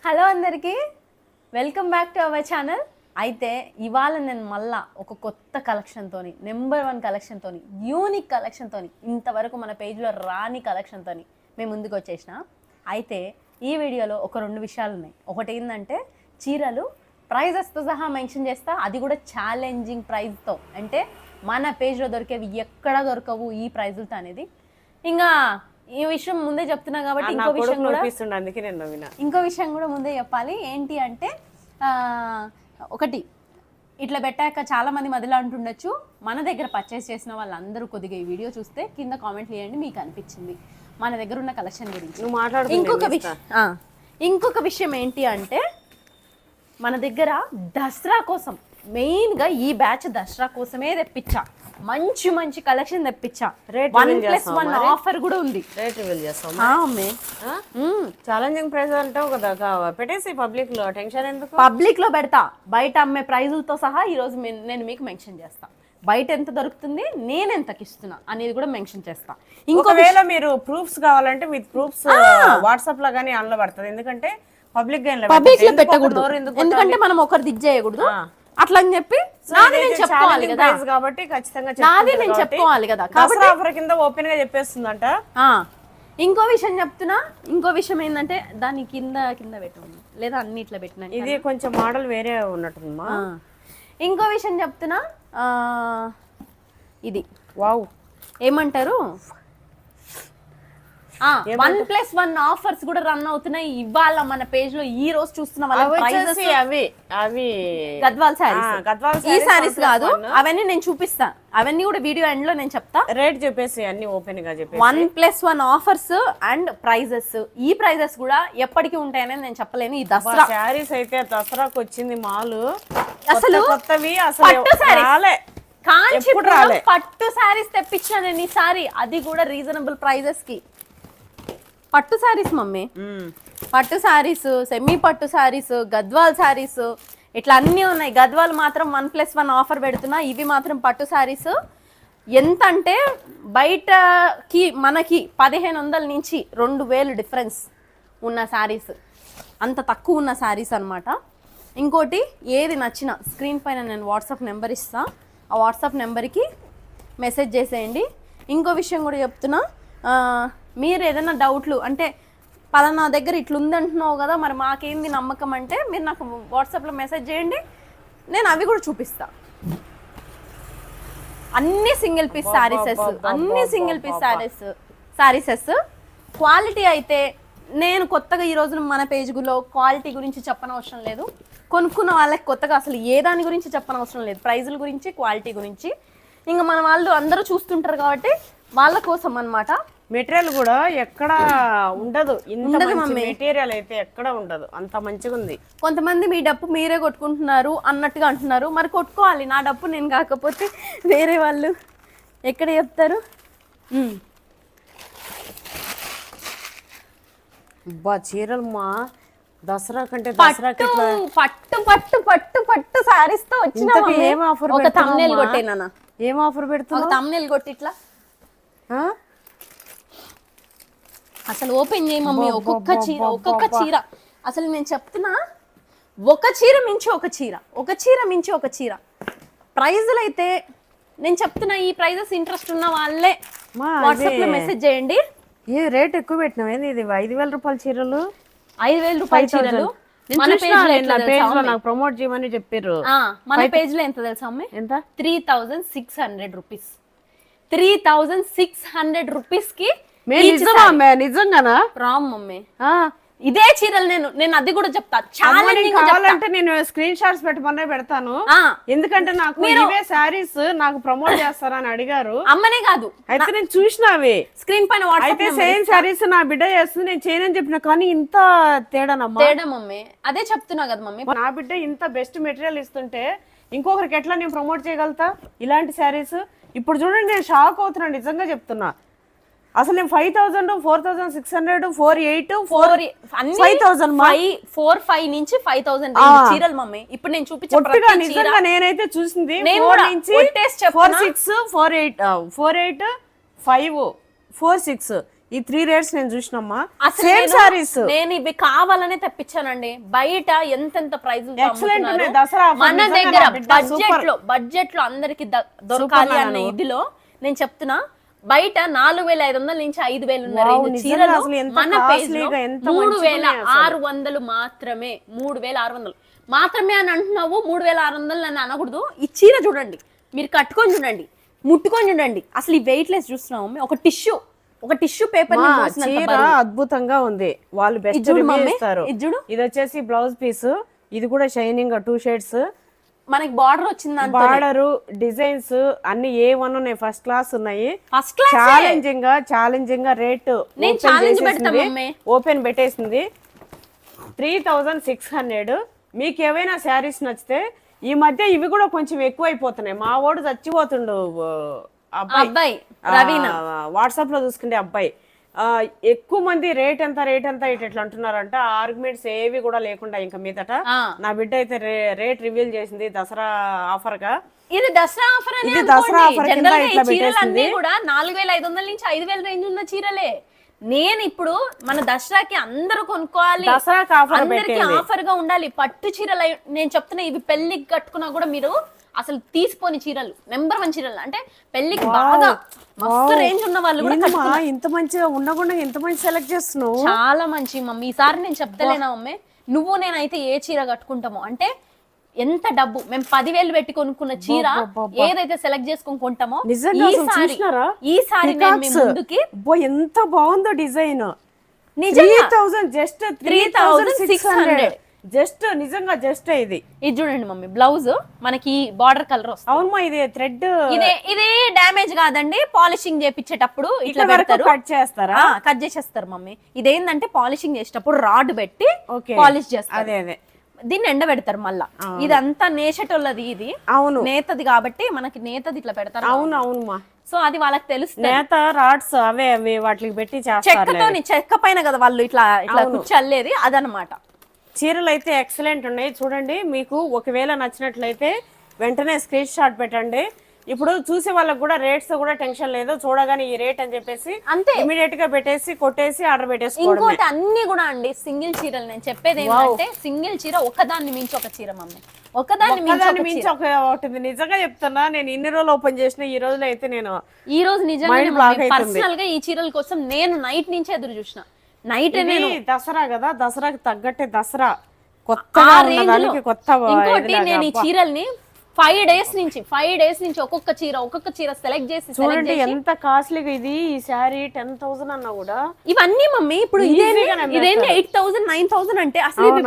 Hello అందరికీ, welcome back to our channel. అయితే ఇవాళ నేను మళ్ళా ఒక కొత్త కలెక్షన్తోని, నెంబర్ 1 కలెక్షన్తోని, యూనిక్ కలెక్షన్తోని, ఇంతవరకు మన పేజ్లో రాని కలెక్షన్తోని మేము ముందుకు వచ్చేసిన. అయితే ఈ వీడియోలో ఒక 2 విషయాలు ఉన్నాయి. ఒకటి ఏంటంటే చీరలు ప్రైజెస్తో సహా మెన్షన్ చేస్తా, అది కూడా ఛాలెంజింగ్ ప్రైస్తో, అంటే మన పేజ్లో దొరికేవి ఎక్కడ దొరకవు ఈ ప్రైజులతో అనేది. ఇంకా ఈ విషయం ముందే చెప్తున్నా కాబట్టి ఇంకో విషయం కూడా ముందే చెప్పాలి. ఏంటి అంటే ఒకటి ఇట్లా పెట్టాక చాలా మంది మధ్యలో అంటుండొచ్చు, మన దగ్గర పర్చేస్ చేసిన వాళ్ళందరూ కొద్దిగా ఈ వీడియో చూస్తే కింద కామెంట్లు చేయండి మీకు అనిపించింది మన దగ్గర ఉన్న కలెక్షన్ గురించి. ఇంకొక విషయం ఏంటి అంటే మన దగ్గర దసరా కోసం మెయిన్గా ఈ బ్యాచ్ దసరా కోసమే తెప్పించా, మంచి మంచి కలెక్షన్ తెప్పించా. 1+1 ఆఫర్ కూడా ఉంది. రేట్ రివీల్ చేస్తాం. ఛాలెంజింగ్ ప్రైస్ అంటావు కదా, పెట్టేసి పబ్లిక్ లో టెన్షన్ ఎందుకు? పబ్లిక్ లో పెడతా, బయట అమ్మే ప్రైజులతో సహా ఈ రోజు నేను మీకు మెన్షన్ చేస్తా. బయట ఎంత దొరుకుతుంది, నేను ఎంతకి ఇస్తున్నా అనేది కూడా మెన్షన్ చేస్తా. ఇంకోవేళ మీరు ప్రూఫ్స్ కావాలంటే మీ ప్రూఫ్స్ వాట్సాప్ లో గానీ ఆన్లో పడుతుంది. ఎందుకంటే పబ్లిక్ లో పెట్టకూడదు, ఎందుకంటే మనం ఒకరు దిగ్ చేయకూడదు అట్లా అని చెప్పి నాది నేను చెప్పుకోవాలి కదా, కాబట్టి ఖచ్చితంగా నాది నేను చెప్పుకోవాలి కదా. కాబట్టి ఆఫర్ కింద ఓపెన్ గా చెప్పేస్తుందంట. ఇంకో విషయం చెప్తున్నా, ఇంకో విషయం ఏంటంటే దాని కింద పెట్టు లేదా అన్ని ఇట్లా పెట్టినా, ఇది కొంచెం మోడల్ వేరే ఉన్నట్టుందమ్మా. ఇంకో విషయం చెప్తున్నా, ఇది వావ్ ఏమంటారు, 1+1 ఆఫర్స్ కూడా రన్ అవుతున్నాయి ఇవాళ మన పేజ్ లో. ఈ రోజు చూస్తున్న అవి గద్వాల్ సారీస్, ఈ సారీస్ కాదు, అవన్నీ నేను చూపిస్తా. అవన్నీ కూడా వీడియో ఎండ్ లో నేను చెప్తా. రేట్ చెప్పేసి అన్ని ఓపెన్ గా చెప్పేసి 1+1 ఆఫర్స్ అండ్ ప్రైజెస్. ఈ ప్రైజెస్ కూడా ఎప్పటికీ ఉంటాయని నేను చెప్పలేను. ఈ దసరా సారీస్ అయితే దసరాకు వచ్చింది మాలు, అసలు కొత్తవి, అసలు కాంచీపురం పట్టు సారీస్ తెప్పించాను నేను ఈసారి, అది కూడా రీజనబుల్ ప్రైజెస్ కి. పట్టు సారీస్ మమ్మీ, పట్టు సారీస్, సెమీ పట్టు సారీస్, గద్వాల్ సారీస్, ఇట్లా అన్నీ ఉన్నాయి. గద్వాల్ మాత్రం 1+1 ఆఫర్ పెడుతున్నా. ఇవి మాత్రం పట్టు సారీస్. ఎంత అంటే బయటకి మనకి 1500 నుంచి 2000 డిఫరెన్స్ ఉన్న సారీస్, అంత తక్కువ ఉన్న సారీస్ అనమాట. ఇంకోటి ఏది నచ్చిన స్క్రీన్ పైన నేను వాట్సాప్ నెంబర్ ఇస్తా, ఆ వాట్సాప్ నెంబర్కి మెసేజ్ చేసేయండి. ఇంకో విషయం కూడా చెప్తున్నా, మీరు ఏదైనా డౌట్లు అంటే పలానా దగ్గర ఇట్లుంది అంటున్నావు కదా, మరి మాకేంది నమ్మకం అంటే మీరు నాకు వాట్సాప్లో మెసేజ్ చేయండి, నేను అవి కూడా చూపిస్తా. అన్ని సింగిల్ పీస్ శారీసెస్, అన్ని సింగిల్ పీస్ శారీసెస్. క్వాలిటీ అయితే నేను కొత్తగా ఈ రోజు మన పేజ్లో క్వాలిటీ గురించి చెప్పనవసరం లేదు. కొనుక్కున్న వాళ్ళకి కొత్తగా అసలు ఏ దాని గురించి చెప్పనవసరం లేదు, ప్రైజుల గురించి, క్వాలిటీ గురించి. ఇంకా మన వాళ్ళు అందరూ చూస్తుంటారు కాబట్టి వాళ్ళ కోసం అన్నమాట. మెటీరియల్ కూడా ఎక్కడ ఉండదు, మెటీరియల్ అయితే ఎక్కడ ఉండదు, అంత మంచిగా ఉంది. కొంతమంది మీ డప్పు మీరే కొట్టుకుంటున్నారు అన్నట్టుగా అంటున్నారు. మరి కొట్టుకోవాలి, నా డప్పు నేను కాకపోతే వేరే వాళ్ళు ఎక్కడ చెప్తారు? చీరలు మా దసరా కంటే పట్టు పట్టు పట్టు పట్టు సారీస్ తో వచ్చిన ఏం ఆఫర్, ఒక థంబ్నెయిల్ కొట్టేనా, ఏం ఆఫర్ పెడుతున్నా, థంబ్నెయిల్ కొట్టి ఇట్లా అసలు ఓపెన్ చేయ మమ్మీ. ఒక్కొక్క చీర అసలు నేను చెప్తున్నా, ఒక చీర మించి ఒక చీర, ఒక చీర మించి ఒక చీర. ప్రైజులు అయితే నేను చెప్తున్నా, ఈ ప్రైజెస్ ఇంట్రెస్ట్ ఉన్న వాళ్ళే వాట్సాప్ లో మెసేజ్ చేయండి. ఏ రేట్ ఎక్కువ పెట్టినావు ఏంది? ఇది 5000 రూపాయల చీరలు, 5000 రూపాయల చీరలు మన పేజ్ లో నాకు ప్రమోట్ చేయమని చెప్పారు. మన పేజ్ లో ఎంత తెలుసా అమ్మే? ఎంత? 3600 రూపీస్. 3600 రూపీస్ కి నిజంగానా? రామ్ మమ్మీ, ఇదే చీరలు నేను అది కూడా చెప్తా. కావాలంటే నేను స్క్రీన్ షాట్స్ పెట్టమనే పెడతాను, ఎందుకంటే నాకు ఇవే సారీస్ నాకు ప్రమోట్ చేస్తారని అడిగారు. అమ్మనే కాదు, అయితే నేను చూసినవి స్క్రీన్ పైన. అయితే సేమ్ సారీస్ నా బిడ్డ చేస్తుంది, నేను చేయనని చెప్పిన, కానీ ఇంత తేడానమ్మా. తేడా మమ్మీ, అదే చెప్తున్నా కదా మమ్మీ. నా బిడ్డ ఇంత బెస్ట్ మెటీరియల్ ఇస్తుంటే ఇంకొకరికి ఎట్లా నేను ప్రమోట్ చేయగలుగుతా ఇలాంటి సారీస్? ఇప్పుడు చూడండి, నేను షాక్ అవుతున్నాను, నిజంగా చెప్తున్నా. అసలు నేను 5000, 4600, 48, 5000, 45 నుంచి 5000 చీరలు మమ్మీ. ఇప్పుడు నేను చూపించా, నిజంగా నేనైతే చూసింది 4 నుంచి 46, 48, 5, 46 ఈ 3 రేట్స్ నేను చూసినమ్మా. అసలు సేమ్ సారీస్ నేను ఇవి కావాలనే తెప్పించానండి. బయట ఎంతెంత ప్రైజులు ఎక్సలెంట్ ఉన్నాయి. దసరా offer మన నిజంగా దగ్గర నా బిడ్డ బడ్జెట్ లో అందరికి దొరకాలి అన్న ఇదిలో నేను చెప్తున్నా, బయట 4500 నుంచి 5000 ఉన్న రేంజ్ చీరలు అసలు ఎంత మన పేజ్ లో కాస్ట్లీగా, ఎంత 3600 మాత్రమే. 3600 మాత్రమే అని అంటున్నావు, 3600 అని అనకూడదు. ఈ చీర చూడండి, మీరు కట్టుకొని చూడండి, ముట్టుకొని చూడండి, అసలు ఈ వెయిట్ లెస్ చూస్తున్నాము. ఒక టిష్యూ పేపర్ చీర అద్భుతంగా ఉంది. వాళ్ళు బెస్ట్ రివ్యూ ఇస్తారు. ఇది వచ్చేసి బ్లౌజ్ పీస్, ఇది కూడా షైనింగ్ 2 షేడ్స్. మనకి బార్డర్ వచ్చింది, బార్డర్ డిజైన్స్ అన్ని A1 ఉన్నాయి, ఫస్ట్ క్లాస్ ఉన్నాయి. ఫస్ట్ క్లాస్ ఛాలెంజింగ్ గా రేట్ ఓపెన్ పెట్టేసింది 3600. మీకు ఏవైనా శారీస్ నచ్చితే, ఈ మధ్య ఇవి కూడా కొంచెం ఎక్కువైపోతున్నాయి. మా వాడు చచ్చిపోతుండు అబ్బాయి, వాట్సాప్ లో చూసుకుంటే అబ్బాయి ఎక్కువ మంది రేట్ ఎంత ఇట్లా అంటున్నారంట. ఆర్గ్యుమెంట్స్ ఏవి కూడా లేకుండా ఇంకా మీదట నా బిడ్డ అయితే రేట్ రివీల్ చేసింది దసరా ఆఫర్ గా. ఇది దసరా ఆఫర్ అని దసరా ఆఫర్ కింద ఇట్లా పెట్టేసింది. కూడా 4500 నుంచి 5000 రేంజ్ ఉన్న చీరలే. నేను ఇప్పుడు మన దసరాకి అందరూ కొనుక్కోవాలి, దసరాకి అందరికి ఆఫర్ గా ఉండాలి. పట్టు చీరలు నేను చెప్తున్నా, ఇవి పెళ్లికి కట్టుకున్నా కూడా మీరు అసలు తీసిపోని చీరలు, నెంబర్ 1 చీరలు. అంటే పెళ్లికి బాగా మస్తు రేంజ్ ఉన్న వాళ్ళు కూడా ఇంత మంచిగా ఉండకుండా ఇంత మంచి సెలెక్ట్ చేస్తున్నావు. చాలా మంచి మమ్మీ. ఈసారి నేను చెప్తలేనా మమ్మీ, నువ్వు నేనైతే ఏ చీర కట్టుకుంటామో, అంటే ఎంత డబ్బు మేము 10,000 పెట్టి కొనుక్కున్న చీర ఏదైతే సెలెక్ట్ చేసుకొని కొంటామో, ఈసారి ముందుకి ఎంత బాగుందో డిజైన్. 3600 జస్ట్ నిజంగా జస్ట్ ఇది చూడండి మమ్మీ. బ్లౌజ్ మనకి బార్డర్ కలర్ వస్తుంది. అవునమ్మా, ఇది థ్రెడ్ ఇదే డ్యామేజ్ కాదండి. పాలిషింగ్ చేపించేటప్పుడు ఇట్లా పెడతారు, కట్ చేసేస్తారు మమ్మీ. ఇదేంటంటే పాలిషింగ్ చేసేటప్పుడు రాడ్ పెట్టి పాలిష్ చేస్తారు. అదే దీన్ని ఎండ పెడతారు మళ్ళా. ఇదంతా నేషటోళ్ళది, ఇది అవును నేతది కాబట్టి మనకి నేతది ఇట్లా పెడతారు. అవునమ్మా. సో అది వాళ్ళకి తెలుస్తుంది. నేత రాడ్స్ అవే వాటికి పెట్టి చెక్క పైన కదా వాళ్ళు ఇట్లా చల్లేది, అదనమాట. చీరలు అయితే ఎక్సలెంట్ ఉన్నాయి. చూడండి, మీకు ఒకవేళ నచ్చినట్లయితే వెంటనే స్క్రీన్ షాట్ పెట్టండి. ఇప్పుడు చూసే వాళ్ళకి కూడా రేట్స్ కూడా టెన్షన్ లేదు, చూడగానే ఈ రేట్ అని చెప్పేసి అంతే ఇమీడియట్ గా పెట్టేసి కొట్టేసి ఆర్డర్ పెట్టేసుకోవడం. ఇంకోటి అన్ని కూడా అండి సింగిల్ చీరలు. నేను చెప్పేది ఏంటంటే, సింగిల్ చీర ఒకదాన్ని మించి ఒక చీర మమ్మీ, ఒకదాన్ని మించి ఒకటి. నిజంగా చెప్తున్నా, నేను ఇన్ని రోజులు ఓపెన్ చేసిన, ఈ రోజులో అయితే నేను ఈ రోజు నిజంగా పర్సనల్ గా ఈ చీరల కోసం నేను నైట్ నుంచి ఎదురు చూసిన. నైట్ దసరా కదా, దసరాకి తగ్గట్టే దసరా కొత్తగా ఇంకోటి నేను ఈ చీరల్ని 5 డేస్ నుంచి ఒక్కొక్క చీర సెలెక్ట్ చేసి చూడండి ఎంత కాస్ట్లీగా. ఇది ఈ శారీ 10,000 అన్నా కూడా ఇవన్నీ మమ్మీ ఇప్పుడు ఇదేంటి 8,000 9,000 అంటే అసలు ఇవి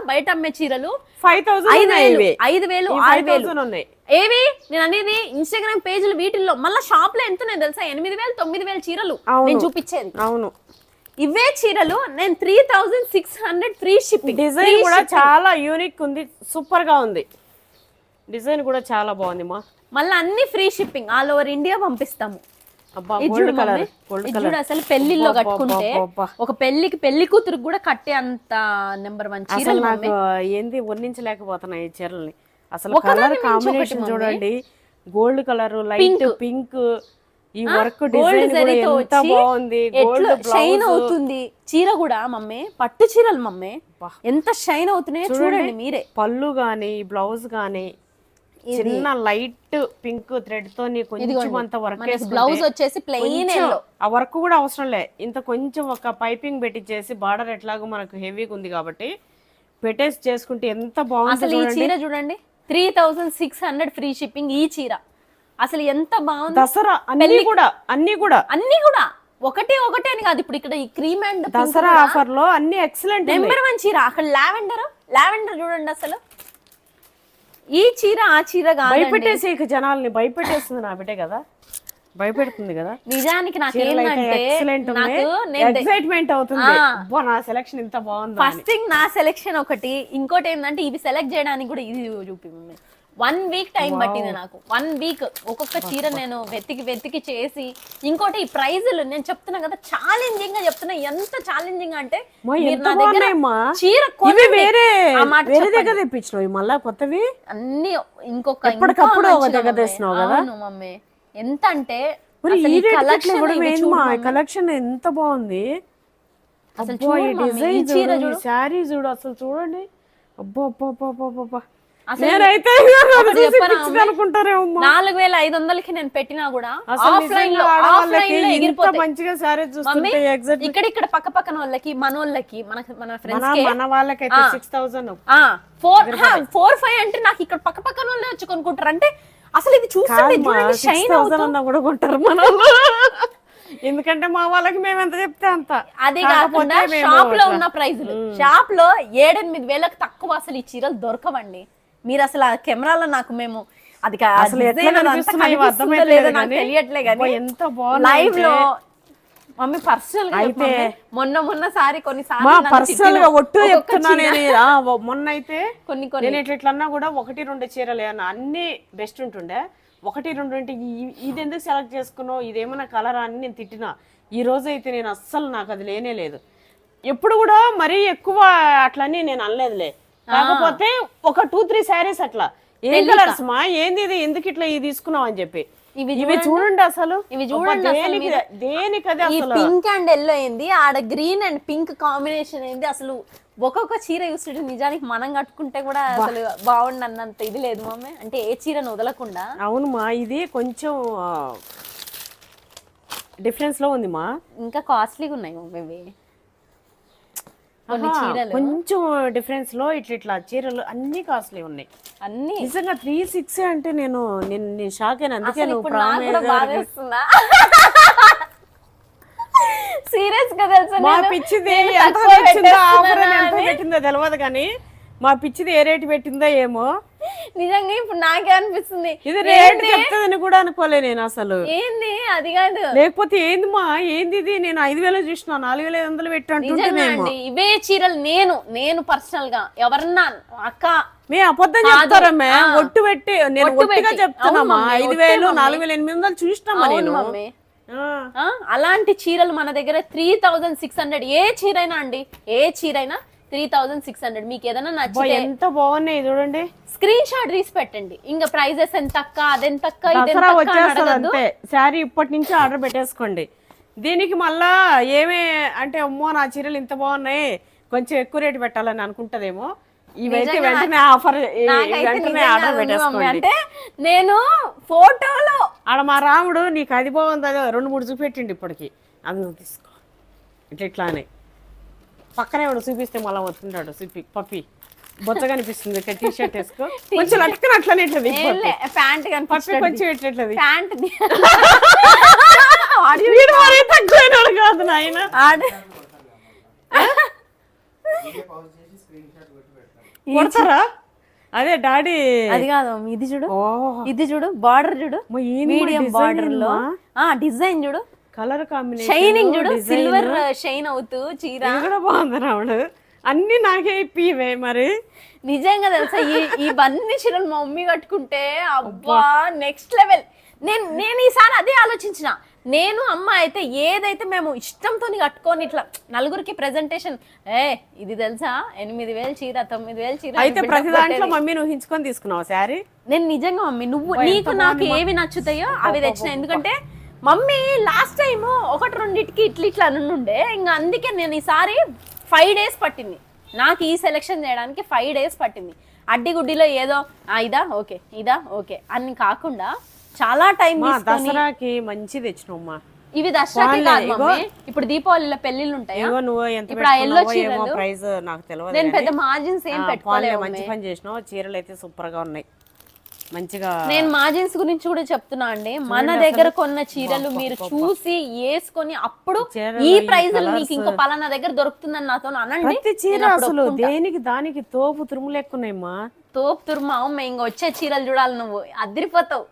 బయట అమ్మే చీరలు 5,000 5,000 6,000 ఉన్నాయి. ఏవి నేను అనేది ఇన్స్టాగ్రామ్ పేజీలు వీటిల్లో. మళ్ళీ షాప్ లో ఎంత తెలుసా, 8,000 9,000 చీరలు నేను చూపించేది. అవును, ఇవే చీరలు నేను 3,600 ఫ్రీ షిప్పింగ్. డిజైన్ కూడా చాలా యూనిక్ ఉంది, సూపర్ గా ఉంది. డిజైన్ కూడా చాలా బాగుంది మా. మళ్ళీ అన్ని free shipping, all over India పంపిస్తాము. అసలు పెళ్లిలో కట్టుకుంటే ఒక పెళ్లి కూతురు కూడా కట్టే అంత నెంబర్ 1 చీరలు. నాకు ఏంది వర్ణించలేకపోతున్నాయి ఈ చీరల్ని. అసలు కలర్ కాంబినేషన్ చూడండి, గోల్డ్ కలర్, లైట్ పింక్, ఈ వర్క్ డిజైన్ కూడా ఎంత బాగుంది. గోల్డ్ షైన్ అవుతుంది చీర కూడా మమ్మీ. పట్టు చీరలు మమ్మీ ఎంత షైన్ అవుతున్నాయో చూడండి మీరే. పళ్ళు గానీ బ్లౌజ్ గానీ చిన్న లైట్ పింక్ థ్రెడ్ తో కొంచెం అంత వర్క్, బ్లౌజ్ వచ్చేసి ప్లెయిన్. ఆ వర్క్ కూడా అవసరం లే, ఇంత కొంచెం ఒక పైపింగ్ పెట్టించేసి బార్డర్ ఎట్లాగో మనకు హెవీగా ఉంది కాబట్టి పెట్టేసి చేసుకుంటే ఎంత బాగుంది. అసలు ఈ చీర చూడండి 3,600 ఫ్రీ షిప్పింగ్. ఈ చీర అసలు ఎంత బాగుంది. దసరా అన్ని కూడా ఒకటే అని కాదు. ఇప్పుడు ఇక్కడ ఈ క్రీమ్ అండ్ దసరా ఆఫర్ లో అన్ని ఎక్సలెంట్ నెంబర్ 1 చీర. అక్కడ లావెండర్ చూడండి. అసలు ఈ చీర ఆ చీర భయపెట్టేసి జనాల్ని భయపెట్టేస్తుంది నా బిడ్డే కదా, భయపెడుతుంది కదా. నిజానికి నాకు ఏంటంటే ఎక్సైట్మెంట్ అవుతుంది, నా సెలక్షన్ ఇంత బాగుంది. ఫస్ట్ థింగ్ నా సెలక్షన్ ఒకటి, ఇంకోటి ఏంటంటే ఇవి సెలెక్ట్ చేయడానికి కూడా ఇది చూపి 1 వీక్ టైం పట్టింది నాకు. 1 వీక్ ఒక్కొక్క చీర నేను వెతికి చేసి. ఇంకోటి ఈ ప్రైజులు నేను చెప్తున్నా కదా, ఛాలెంజింగ్ గా చెప్తున్నా. ఎంత ఛాలెంజింగ్ అంటే చీర మళ్ళా కొత్తవి అన్ని ఇంకొక మమ్మీ ఎంత అంటే అసలు ఈ collection ఇవి చూడు మమ్మీ. కలెక్షన్ ఎంత బాగుంది. అసలు అబ్బా, ఈ చూడు మమ్మీ, ఈ డిజైన్ చీర చూడు, చూడు. ఈ శారీ చూడు అసలు చూడండి. అబ్బా అబ్బా అబ్బా అబ్బా అబ్బా. అసలు నేనైతే ఒకటి చెప్పనా మమ్మీ? అనుకుంటారేమో 4500కి నేను పెట్టినా కూడా అసలు ఆఫ్లైన్ లో నిజంగా ఆడవాళ్ళకి ఆఫ్లైన్ లో ఇంత ఎగిరిపోతాయి మంచిగా శారీ మమ్మీ. చూస్తుంటే ఎగ్జాక్ట్ ఇక్కడ పక్క పక్కన వాళ్ళకి మనోళ్ళకి మన ఫ్రెండ్స్ కి మన వాళ్ళకైతే 6000 4-5 అంటే నాకు ఇక్కడ పక్క పక్కన వాళ్ళే వచ్చి కొనుక్కుంటారు. అంటే అసలు ఇది చూస్తుంటే చూడండి షైన్ 6000 అన్నా కూడా కొంటారు మన వాళ్ళు. ఎందుకంటే మా వాళ్ళకి మేము ఎంత చెప్తే అంత. అది కాకుండా షాప్ లో ఉన్న ప్రైజులు, షాప్ లో 7-8 వేలకు తక్కువ అసలు ఈ చీరలు దొరకవండి. మీరు అసలు ఆ కెమెరాలో నాకు మేము అది అసలు ఎట్లా కనిపిస్తున్నాయి ఇవి అర్థమైతే లేదో నాకు కానీ. తెలియట్లే కానీ అబ్బా, ఎంత బాగుంది లైవ్ లో మమ్మీ పర్సనల్ గా అయితే మొన్న సారి మా కొన్నిసార్లు పర్సనల్ గా ఒట్టు చెప్తున్నా నేను. మొన్న అయితే కొన్ని నేను ఎట్లన్నా కూడా 1-2 చీరలు అన్న అన్ని బెస్ట్ ఉంటుండే. 1-2 అంటే ఇది ఎందుకు సెలెక్ట్ చేసుకున్నావు, ఇదేమన్నా కలర్ అని నేను తిట్టినా. ఈ రోజు అయితే నేను అస్సలు నాకు అది లేనే లేదు. ఎప్పుడు కూడా మరీ ఎక్కువ అట్లని నేను అనలేదులే. కాకపోతే ఒక 2-3 శారీస్ అట్లా ఏం కలర్స్ మా ఏంది ఇది, ఎందుకు ఇట్లా ఇది తీసుకున్నావు అని చెప్పి. ఇవి చూడండి అసలు, ఇవి చూడండి దేనికి అదే ఈ అసలు. పింక్ అండ్ ఎల్లో ఏంది, ఆడ గ్రీన్ అండ్ పింక్ కాంబినేషన్ ఏంది, అసలు ఒక్కొక్క చీర చూస్తుంటే నిజానికి మనం కట్టుకుంటే కూడా అసలు బాగుండు అన్నంత ఇది లేదు మమ్మీ. అంటే ఏ చీరను వదలకుండా. అవును మా, ఇది కొంచెం డిఫరెన్స్ లో ఉంది మా. ఇంకా కాస్ట్లీగా ఉన్నాయి మమ్మీ ఇవి. కొన్ని చీరలు కొంచెం డిఫరెన్స్ లో ఇట్లా చీరలు అన్ని కాస్ట్లీ ఉన్నాయి అన్ని. నిజంగా 360 అంటే నేను షాక్ అయినా. అందుకే అసలు నువ్వు ఇప్పుడు నాకు కూడా బాధేస్తుందా సీరియస్ గా తెలుసా మా నేను? పిచ్చిది నేను ఎంత తక్కువ పెట్టిందో, ఆఫర్ పెట్టేస్తున్నానా ఎంత అని. పెట్టిందో తెలియదు కానీ మా పిచ్చిది ఏ రేటు పెట్టిందో ఏమో. నిజంగా ఇప్పుడు నాకే అనిపిస్తుంది ఇది రేట్ చెప్తుందని కూడా అనుకోలే నేను అసలు. ఏంది అది కాదు. లేకపోతే ఏంది మా, ఏంది ఇది, నేను 5000 చూసిన 4500 పెట్టి నిజంగా అంటుంటేనేమో. అండి ఇవే చీరలు నేను పర్సనల్ గా ఎవరన్నా అక్క మే అబద్ధం చెప్తారమ్మే. ఒట్టు పెట్టి నేను ఒట్టిగా చెప్తున్నామా. 5000 4800 చూసినామా నేను. మమ్మీ అలాంటి చీరలు మన దగ్గర 3600. ఏ చీరైనా అండి, ఏ చీరైనా 3600. మీకు ఏదైనా నచ్చితే ఎంత బాగున్నాయి చూడండి. స్క్రీన్ షాట్ తీసి పెట్టండి. ఇంకా ప్రైజెస్ ఎంత అక్క, అదెంత అక్క, దసరా వచ్చేస్తుంది అంతే. శారీ ఇప్పటి నుంచి ఆర్డర్ పెట్టేసుకోండి. దీనికి మళ్ళా ఏమే అంటే అమ్మో నా చీరలు ఇంత బాగున్నాయి కొంచెం ఎక్కువ రేటు పెట్టాలని అనుకుంటదేమో. ఇవైతే వెంటనే ఆఫర్, వెంటనే ఆర్డర్ పెట్టేసుకోండి. అంటే నేను ఫోటోలో ఆడ మా రాముడు నీకు అది బాగుంది అదే 2-3 చూపెట్టిండి ఇప్పటికి. అది నువ్వు తీసుకో ఇట్లానే. పక్కనే వాడు చూపిస్తే మళ్ళీ వస్తుంటాడు పప్పి బొచ్చ కనిపిస్తుంది. టీ షర్ట్ వేసుకో కొంచెం అట్లా అట్లనే ఇట్లది ప్యాంట్ పప్పి కొంచెం ఇట్లది ప్యాంట్ తక్కువ కాదు నాయన. కొడతారా? అదే డాడీ అది కాదు ఇది చూడు, ఇది చూడు బార్డర్ చూడు, మీడియం బార్డర్ లో డిజైన్ చూడు, కలర్ కాంబినేషన్, షైనింగ్ చూడు, సిల్వర్ షైన్ అవుతూ చీర కూడా బాగుంది రాముడు. అన్ని నాకే ఇప్పివే మరి. నిజంగా తెలుసా ఇవన్నీ చీరలు మా మమ్మీ కట్టుకుంటే అబ్బా నెక్స్ట్ లెవెల్. నేను ఈసారి అదే ఆలోచించిన. నేను అమ్మ అయితే ఏదైతే మేము ఇష్టంతో కట్టుకొని ఇట్లా నలుగురికి ప్రెజెంటేషన్ ఇది తెలుసా 8000 చీర 9000 చీర అయితే ప్రతి దాంట్లో మమ్మీని ఊహించుకొని తీసుకున్నావు శారీ. నేను నిజంగా మమ్మీ నీకు నాకు ఏవి నచ్చుతాయో అవి తెచ్చిన. ఎందుకంటే మమ్మీ లాస్ట్ టైం 1-2కి ఇట్లా అనుండే. ఇంకా అందుకే నేను ఈసారి 5 days పట్టింది నాకు ఈ సెలెక్షన్ చేయడానికి. 5 days పట్టింది. అడ్డిగుడ్డిలో ఏదో ఇదా ఓకే ఇదా ఓకే అని కాకుండా చాలా టైం తీసుకొని దసరాకి మంచి తెచ్చినమ్మా. ఇవి దసరాకి కాదు మమ్మీ, ఇప్పుడు దీపావళిలో పెళ్లిళ్ళు ఉంటాయి. ఇప్పుడు ఆ ఎల్లో చీరలు ప్రైస్ నాకు తెలియదు. నేను పెద్ద మార్జిన్స్ ఏం పెట్టుకోలేదు. మంచి పని చేసినావు. చీరలు అయితే సూపర్ గా ఉన్నాయి మంచిగా. నేను మార్జిన్స్ గురించి కూడా చెప్తున్నా అండి. మన దగ్గర కొన్న చీరలు మీరు చూసి వేసుకొని అప్పుడు ఈ ప్రైస్ మీకు ఇంకో పలానా దగ్గర దొరుకుతుందని నాతో అనండి. ప్రతి చీర అసలు దేనికి దానికి తోపు తురుములు ఎక్కున్నాయమ్మా. తోపు తురుము అమ్మ ఇంక వచ్చే చీరలు చూడాలి నువ్వు అదిరిపోతావు.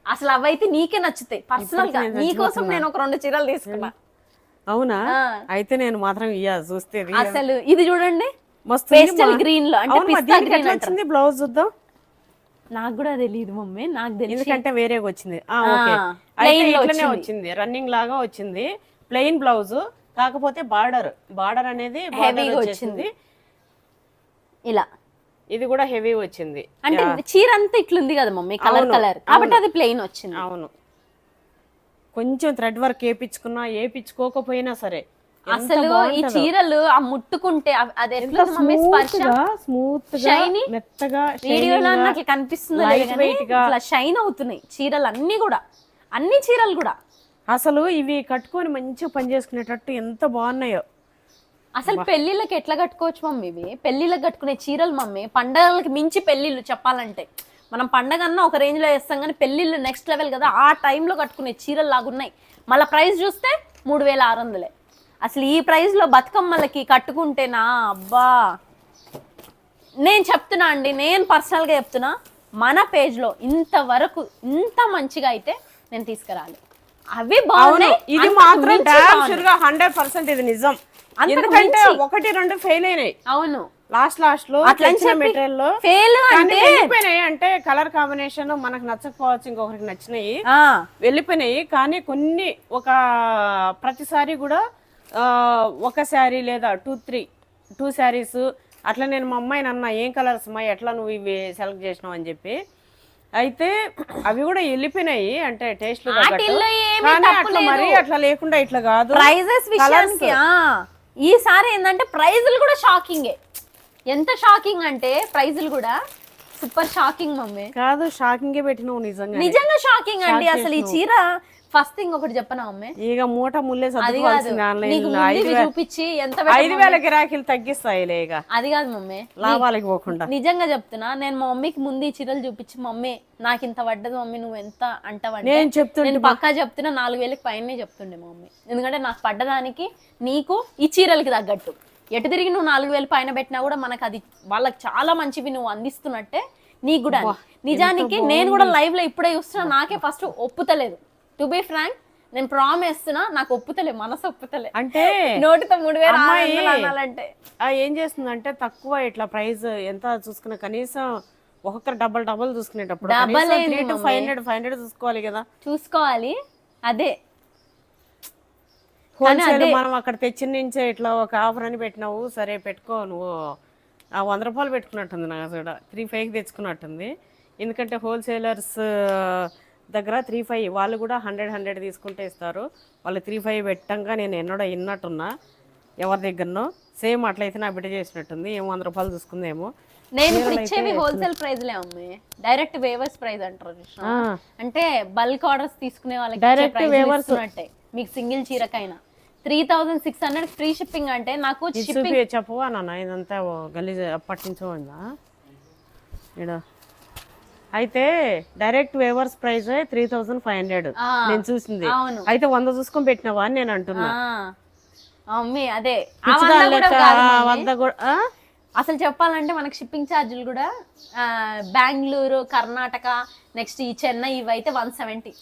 అసలు అవైతే నీకే నచ్చుతాయి. పర్సనల్ గా నీకోసం నేను ఒక 2 చీరలు తీసుకున్నా. అవునా? అయితే నేను మాత్రం చూస్తే అసలు ఇది చూడండి మస్తు పేస్టల్ గ్రీన్ లో అంటే పిస్తా గ్రీన్ వచ్చింది. బ్లౌజ్ చూద్దాం. నాకు కూడా తెలియదు మమ్మీ, నాకు తెలియదు ఎందుకంటే వేరేగా వచ్చింది. ఓకే అయితే ఇట్లనే వచ్చింది, రన్నింగ్ లాగా వచ్చింది. ప్లెయిన్ బ్లౌజ్ కాకపోతే బార్డర్ అనేది హెవీగా వచ్చింది. ఇలా ఇది కూడా హెవీ వచ్చింది. అంటే చీర అంతా ఇట్లుంది కదా మమ్మీ కలర్ కాబట్టి అది ప్లెయిన్ వచ్చింది. అవును కొంచెం థ్రెడ్ వర్క్ వేయించుకోకపోయినా సరే అసలు ఈ చీరలు ఆ ముట్టుకుంటే అది ఎట్లా మమ్మీ స్పర్శ స్మూత్ గా షైనీ మెత్తగా వీడియోలో అట్లా కనిపిస్తుంది ఇట్లా షైన్ అవుతున్నాయి చీరలు అన్ని కూడా, అన్ని చీరలు కూడా. అసలు ఇవి కట్టుకొని మంచిగా పని చేసుకునేటట్టు ఎంత బాగున్నాయో. అసలు పెళ్లిళ్ళకి ఎట్లా కట్టుకోవచ్చు మమ్మీ ఇవి? పెళ్లిళ్ళకి కట్టుకునే చీరలు మమ్మీ, పండగలకి మించి పెళ్లిళ్ళు చెప్పాలంటే. మనం పండగ అన్న ఒక రేంజ్ లో వేస్తాం కానీ పెళ్లిళ్ళు నెక్స్ట్ లెవెల్ కదా, ఆ టైంలో కట్టుకునే చీరలు లాగున్నాయి. మళ్ళీ ప్రైస్ చూస్తే 3600. అసలు ఈ ప్రైస్ లో బతుకమ్మలకి కట్టుకుంటేనా అబ్బా. నేను చెప్తున్నా అండి, నేను పర్సనల్ గా చెప్తున్నా, మన పేజ్ లో ఇంతవరకు ఇంత మంచిగా అయితే నేను తీసుకురాలి. అవి బాగున్నాయి, ఇది మాత్రం 100% ఇది నిజం. ఎందుకంటే 1-2 ఫెయిల్ అయినాయి. అవును, లాస్ట్ లో మెటీరియల్ లో ఫెయిల్ అంటే కలర్ కాంబినేషన్ మనకు నచ్చకపోవచ్చు, ఇంకొకరికి నచ్చినాయి వెళ్ళిపోయినాయి. కానీ కొన్ని ప్రతిసారి కూడా ఒక శారీ లేదా 2 శారీస్ అట్లా నేను మా అమ్మాయిని అన్నా, ఏం కలర్స్ అమ్మాయి ఎట్లా నువ్వు ఇవి సెలెక్ట్ చేసినావు అని చెప్పి. అయితే అవి కూడా వెళ్ళిపోయినాయి, అంటే టేస్ట్ మరి అట్లా లేకుండా ఇట్లా కాదు. ప్రైజెస్ విషయానికి ఈసారి ఏంటంటే ప్రైజులు కూడా షాకింగే. ఎంత షాకింగ్ అంటే ప్రైజులు కూడా సూపర్ షాకింగ్ మమ్మీ. కాదు, షాకింగ్ పెట్టినావు నిజంగా షాకింగ్ అండి. అసలు ఈ చీర ఫస్ట్ థింగ్ ఒకటి చెప్పనా మమ్మీ, ఇక మూట ముల్లే చూపించి ఎంత 5000 గిరాకీలు తగ్గిస్తాయిలే ఇక. అది కాదు మమ్మీ, లాభాలకి పోకుండా నిజంగా చెప్తున్నా. నేను మా మమ్మీకి ముందు ఈ చీరలు చూపించి, మమ్మీ నాకు ఇంత పడ్డది మమ్మీ, నువ్వు ఎంత అంటావంటే నేను పక్కా చెప్తున్నా 4000కి పైనే చెప్తుండే మా మమ్మీ. ఎందుకంటే నాకు పడ్డదానికి నీకు ఈ చీరలకి తగ్గట్టు ఎటు తిరిగి నువ్వు 4000 పైన పెట్టినా కూడా మనకు అది వాళ్ళకి చాలా మంచివి నువ్వు అందిస్తున్నట్టే నీకు కూడా. నిజానికి నేను కూడా లైవ్ లో ఇప్పుడే చూస్తున్నా, నాకే ఫస్ట్ ఒప్పుతలేదు. టు బి ఫ్రాంక్, నేను ప్రామిస్ చేస్తున్నా, నాకు ఒప్పుతలే, మనసు ఒప్పుతలే. అంటే నోటితో 3000 అనాలంటే ఏం చేస్తుందంటే తక్కువ ఇట్లా ప్రైస్ ఎంత చూసుకున్నా కనీసం ఒక్కొక్కరు డబల్ చూసుకునేటప్పుడు 500 చూసుకోవాలి కదా. చూసుకోవాలి, అదే హోల్సేల్ మనం అక్కడ తెచ్చిన నుంచే ఇట్లా ఒక ఆఫర్ అని పెట్టినావు, సరే పెట్టుకో నువ్వు. 100 రూపాయలు పెట్టుకున్నట్టుంది నాకు కూడా, 3,500 తెచ్చుకున్నట్టుంది. ఎందుకంటే హోల్సేలర్స్ దగ్గర 3,500, వాళ్ళు కూడా 100 తీసుకుంటే ఇస్తారు. వాళ్ళు 3,500 పెట్టంగా నేను ఎన్నడో విన్నట్టున్నా ఎవరి దగ్గరనో. సేమ్ అట్లయితే నా బిడ్డ చేసినట్టుంది, ఏమో 100 రూపాయలు చూసుకుందేమో. నేను ఇప్పుడు ఇచ్చేవి హోల్సేల్ ప్రైజ్లే అమ్మే, డైరెక్ట్ వేవర్స్ ప్రైస్ అంటారు, అంటే బల్క్ ఆర్డర్స్ తీసుకునే వాళ్ళకి డైరెక్ట్ వేవర్స్ ఉన్నట్టే. మీకు సింగిల్ చీరకైనా 3600 ఫ్రీ షిప్పింగ్. అంటే నాకు చెప్పవా నాన్న, ఇదంతా గలీజ్ అప్పటి నుంచో ఉందా ఇక్కడ. అయితే డైరెక్ట్ వేవర్స్ ప్రైస్ 3500 నేను చూసింది. అయితే 100 చూసుకొని పెట్టినావా అని నేను అంటున్నా. అదే అసలు చెప్పాలంటే మనకి షిప్పింగ్ ఛార్జీలు కూడా బెంగళూరు, కర్ణాటక, నెక్స్ట్ ఈ చెన్నై, ఇవైతే 170.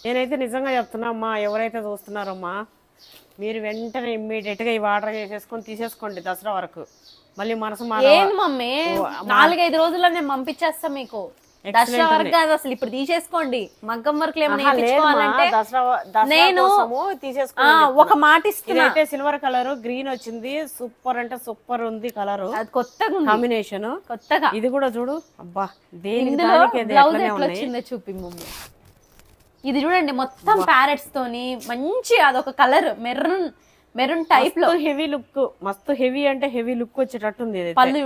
నేనైతే నిజంగా చెప్తున్నా అమ్మా, ఎవరైతే చూస్తున్నారమ్మా మీరు వెంటనే ఇమ్మీడియట్ గా ఇవి ఆర్డర్ చేసేసుకొని తీసేసుకోండి దసరా వరకు. మళ్ళీ మనసు ఏంది మమ్మీ 4-5 రోజుల్లో నేను పంపించేస్తా మీకు. దసరా వరకు కాదు, అసలు ఇప్పుడు తీసేసుకోండి. మగ్గం వర్క్ నేను ఒక మాట ఇస్తున్నా. సిల్వర్ కలర్ గ్రీన్ వచ్చింది, సూపర్ అంటే సూపర్ ఉంది కలర్, అది కొత్తగా కాంబినేషన్ కొత్తగా. ఇది కూడా చూడు, అబ్బా బ్లౌజ్ ఎట్లా వచ్చిందో చూపి మమ్మీ. ఇది చూడండి మొత్తం ప్యారెట్స్ తోని మంచి అదొక కలర్ మెరూన్ టైప్ లో హెవీ లుక్, మస్తు హెవీ అంటే హెవీ లుక్ వచ్చేటట్టుంది. పళ్ళు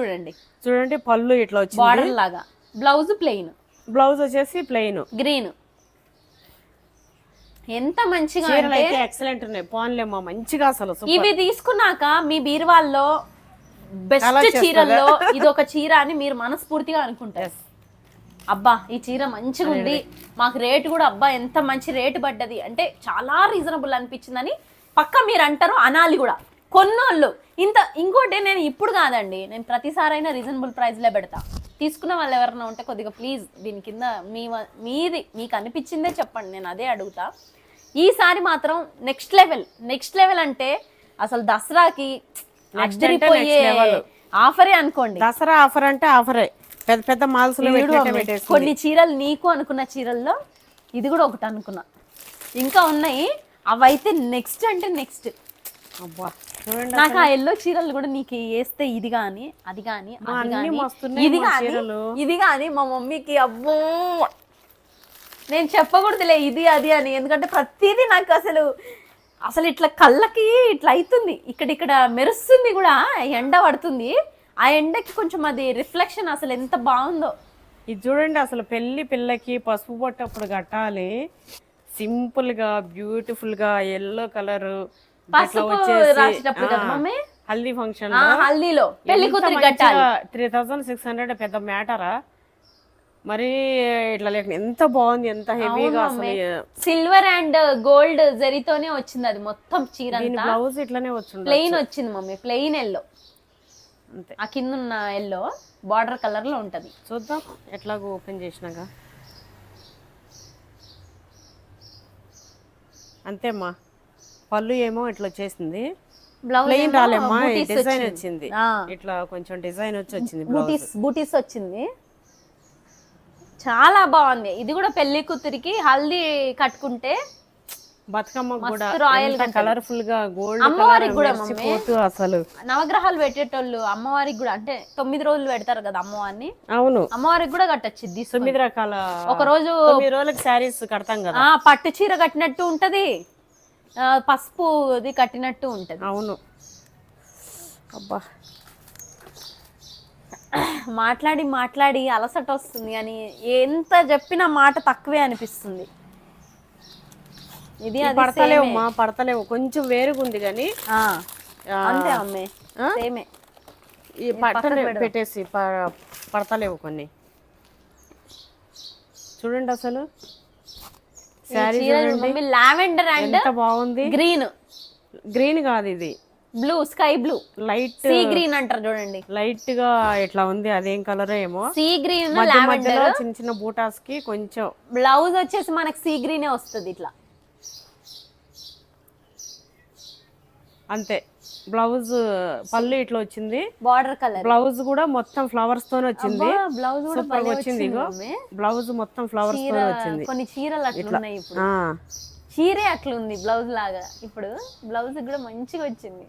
చూడండి పళ్ళు ఇట్లా వచ్చింది బార్డర్ లాగా. బ్లౌజ్ ప్లెయిన్, బ్లౌజ్ వచ్చేసి ప్లెయిన్ గ్రీన్. ఎంత మంచిగా ఎక్సలెంట్ ఉన్నాయి. పోన్లేమ్మా మంచిగా అసలు. ఇవి తీసుకున్నాక మీ బీరువాల్లో బెస్ట్ చీరల్లో ఇది ఒక చీర అని మీరు మనస్ఫూర్తిగా అనుకుంటారు. అబ్బా ఈ చీర మంచిగా ఉంది, మాకు రేటు కూడా అబ్బా ఎంత మంచి రేటు పడ్డది అంటే చాలా రీజనబుల్ అనిపించిందని పక్క మీరు అంటారు, అనాలి కూడా కొన్నోళ్ళు. ఇంకోటి నేను ఇప్పుడు కాదండి, నేను ప్రతిసారైనా రీజనబుల్ ప్రైస్లే పెడతా. తీసుకున్న వాళ్ళు ఎవరైనా ఉంటే కొద్దిగా ప్లీజ్ దీని కింద మీది మీకు అనిపించిందే చెప్పండి, నేను అదే అడుగుతా. ఈసారి మాత్రం నెక్స్ట్ లెవెల్ అంటే అసలు దసరాకి అద్దరిపోయే ఆఫరే అనుకోండి. దసరా ఆఫర్ అంటే ఆఫరే, పెద్ద పెద్ద మాల్స్ లో కొన్ని చీరలు నీకు అనుకున్న చీరల్లో ఇది కూడా ఒకటి అనుకున్నా. ఇంకా ఉన్నాయి, అవైతే నెక్స్ట్ అంటే నెక్స్ట్. అబ్బా నాకు ఆ ఎల్లో చీరలు కూడా నీకు వేస్తే ఇది గాని అది గాని ఇది గాని మా మమ్మీకి అబ్బో నేను చెప్పకూడదులే ఇది అది అని, ఎందుకంటే ప్రతిదీ నాకు అసలు అసలు ఇట్లా కళ్ళకి ఇట్లా అవుతుంది, ఇక్కడ మెరుస్తుంది కూడా, ఎండ పడుతుంది, ఆ ఎండకి కొంచెం అది రిఫ్లెక్షన్ అసలు ఎంత బాగుందో. ఇది చూడండి, అసలు పిల్లకి పసుపు పట్టప్పుడు కట్టాలి, సింపుల్ గా బ్యూటిఫుల్ గా ఎల్లో కలర్ పసుపు రాసేటప్పుడు కదా మమ్మీ, హల్దీ ఫంక్షన్ హల్దీలో పెళ్లి కూతురు కట్టాలి. 3600 పెద్ద మ్యాటరా మరి, ఇట్లా లేక ఎంత బాగుంది, ఎంత హెవీగా అసలు. సిల్వర్ అండ్ గోల్డ్ జరీతోనే వచ్చింది అది మొత్తం చీర, బ్లౌజ్ ఇట్లానే వచ్చింది, ప్లెయిన్ వచ్చింది మమ్మీ, ప్లెయిన్ ఎల్లో అంతే. ఆ కింద ఉన్న ఎల్లో బార్డర్ కలర్ లో ఉంటది. చూద్దాం ఎట్లాగో ఓపెన్ చేసినాక. అంతేమ్మా, పళ్ళు ఏమో ఇట్లా వచ్చేసింది, ప్లెయిన్ రాలేమ్మా, డిజైన్ వచ్చింది, ఇట్లా కొంచెం డిజైన్ వచ్చింది, బూటీస్ వచ్చింది, చాలా బాగుంది. ఇది కూడా పెళ్లి కూతురికి హల్దీ కట్టుకుంటే బతుకమ్మ కూడా రాయల్ కలర్ఫుల్ గా గోల్డ్ అమ్మవారికి కూడా అసలు నవగ్రహాలు పెట్టేటోళ్ళు అమ్మవారికి కూడా, అంటే 9 రోజులు పెడతారు కదా అమ్మవారిని, అవును అమ్మవారికి కూడా కట్టచ్చు. 9 రకాల, ఒక రోజు 9 రోజులకి శారీస్ కడతాం కదా, పట్టు చీర కట్టినట్టు ఉంటది, పసుపు ఇది కట్టినట్టు ఉంటది. అవును. అబ్బా మాట్లాడి మాట్లాడి అలసట వస్తుంది, కానీ ఎంత చెప్పినా మాట తక్కువే అనిపిస్తుంది. ఇది పడతలేవు పడతలేవు, కొంచెం వేరుగా ఉంది కానీ అంతే అమ్మే, సేమే ఈ పెట్టేసి పడతలేవు కొన్ని. చూడండి అసలు లావెండర్ అండ్ ఎంత బాగుంది, గ్రీన్ కాదు ఇది blue, sky blue, light sea green అంటారు చూడండి, లైట్ గా ఇట్లా ఉంది, అదేం కలర్ ఏమో, సీ గ్రీన్. మధ్యలో చిన్న చిన్న బూటాస్ కి కొంచెం. బ్లౌజ్ వచ్చేసి మనకి సీ గ్రీనే వస్తుంది ఇట్లా, అంతే. బ్లౌజ్ పళ్ళు ఇట్లా వచ్చింది, బార్డర్ కలర్, బ్లౌజ్ కూడా మొత్తం ఫ్లవర్స్ తోనే వచ్చింది, బ్లౌజ్ సూపర్ వచ్చింది. బ్లౌజ్ మొత్తం ఫ్లవర్స్ తోనే వచ్చింది. కొన్ని చీరలు అట్లున్నాయి ఇప్పుడు, చీరే అట్లుంది బ్లౌజ్ లాగా, ఇప్పుడు బ్లౌజ్ కూడా మంచిగా వచ్చింది,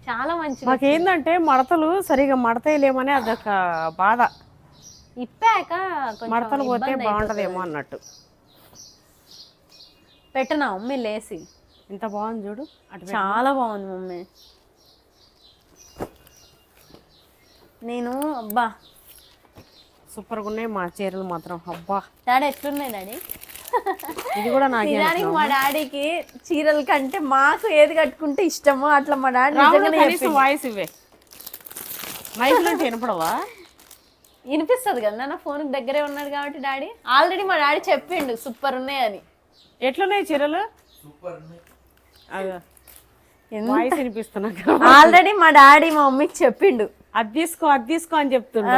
చాలా మంచిగా. మాకేందంటే మడతలు సరిగా మడతలేమని అదొక బాధ, ఇప్పాక మడతలు పోతే బాగుంటదేమో అన్నట్టు. పెట్టనా మమ్మీ లేసి, ఎంత బాగుంది చూడు, చాలా బాగుంది మమ్మీ. నేను అబ్బా సూపర్ గా ఉన్నాయి మా చీరలు మాత్రం. అబ్బా డాడీ ఎట్లున్నాయి డాడీ? ఇది కూడా నాకు మా డాడీకి చీరల కంటే మాకు ఏది కట్టుకుంటే ఇష్టమో అట్లా మా డాడీ వాయిస్ ఇవే మైక్ నుంచి వినపడవా? వినిపిస్తుంది కదా, నా ఫోన్ దగ్గరే ఉన్నాడు కాబట్టి డాడీ ఆల్రెడీ మా డాడీ చెప్పిండు సూపర్ ఉన్నాయి అని. ఎట్లున్నాయి చీరలు? వాయిస్ వినిపిస్తున్నా ఆల్రెడీ మా డాడీ మా మమ్మీకి చెప్పిండు, అది తీసుకో అని చెప్తున్నా.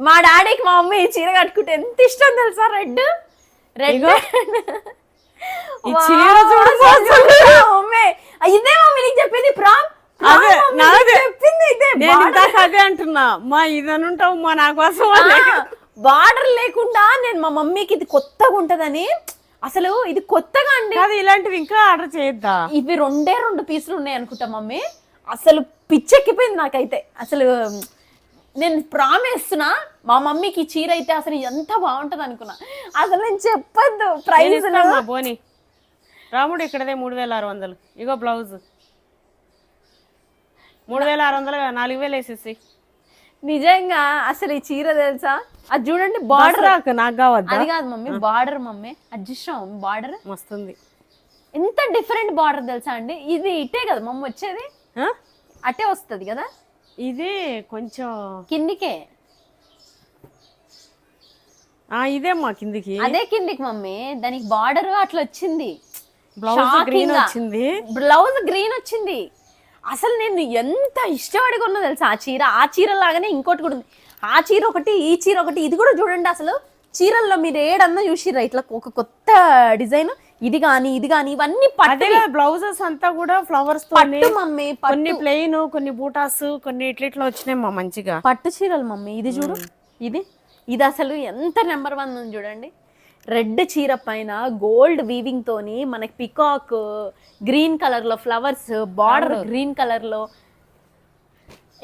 మా డాడీకి మా మమ్మీ ఈ చీర కట్టుకుంటే ఎంత ఇష్టం తెలుసా, రెడ్ రెడ్. ఈ చీర చూడు మమ్మీ, ఇదే మమ్మీ నీకు చెప్పింది ప్రామ్, అదే అంటున్నా. మా ఇదని ఉంటావు మా నా కోసం బార్డర్ లేకుండా నేను మా మమ్మీకి ఇది కొత్తగా ఉంటదని, అసలు ఇది కొత్తగా అండి, అది ఇలాంటివి ఇంకా ఆర్డర్ చేయొద్దా? ఇవి 2 పీసులు ఉన్నాయి అనుకుంటా మమ్మీ, అసలు పిచ్చెక్కిపోయింది నాకైతే. అసలు నేను ప్రామిస్తున్నా మా మమ్మీకి చీర అయితే అసలు ఎంత బాగుంటది అనుకున్నా, అసలు నేను చెప్పొద్దు ప్రైస్. బోని రాముడు ఇక్కడదే 3600, ఇగో బ్లౌజ్ 3600, 4000 వేసేసి. నిజంగా అసలు ఈ చీర తెలుసా, అది చూడండి బార్డర్ నాకు కావద్దు, అది కాదు మమ్మీ బార్డర్, మమ్మీ అది చూసాం బార్డర్ మస్తుంది, ఎంత డిఫరెంట్ బార్డర్ తెలుసా అండి. ఇది ఇటే కదా మమ్మీ వచ్చేది, అటే వస్తుంది కదా, ఇది కొంచెం కిందికే, ఇదేమ్మా కిందికి, అదే కిందికి మమ్మీ, దానికి బార్డర్ అట్లా వచ్చింది, బ్లౌజ్ గ్రీన్ వచ్చింది, బ్లౌజ్ గ్రీన్ వచ్చింది. అసలు నేను ఎంత ఇష్టపడి కొన్నా తెలుసా ఆ చీర లాగానే ఇంకోటి కూడా ఉంది, ఆ చీర ఒకటి ఈ చీర ఒకటి. ఇది కూడా చూడండి, అసలు చీరల్లో మీరు ఏడన్నా చూసిర్రా ఇట్లా ఒక కొత్త డిజైన్, ఇది గాని ఇవన్నీ పట్టు బ్లౌజెస్ అంతా కూడా ఫ్లవర్స్ పట్టు మమ్మీ, కొన్ని ప్లెయిన్, కొన్ని బూటాస్, కొన్ని ఇట్లా వచ్చినాయి మా మంచిగా పట్టు చీరలు మమ్మీ. ఇది చూడు, ఇది అసలు ఎంత నెంబర్ 1 ఉంది చూడండి. రెడ్ చీర పైన గోల్డ్ వీవింగ్ తోని మనకి పికాక్ గ్రీన్ కలర్ లో ఫ్లవర్స్, బార్డర్ గ్రీన్ కలర్ లో.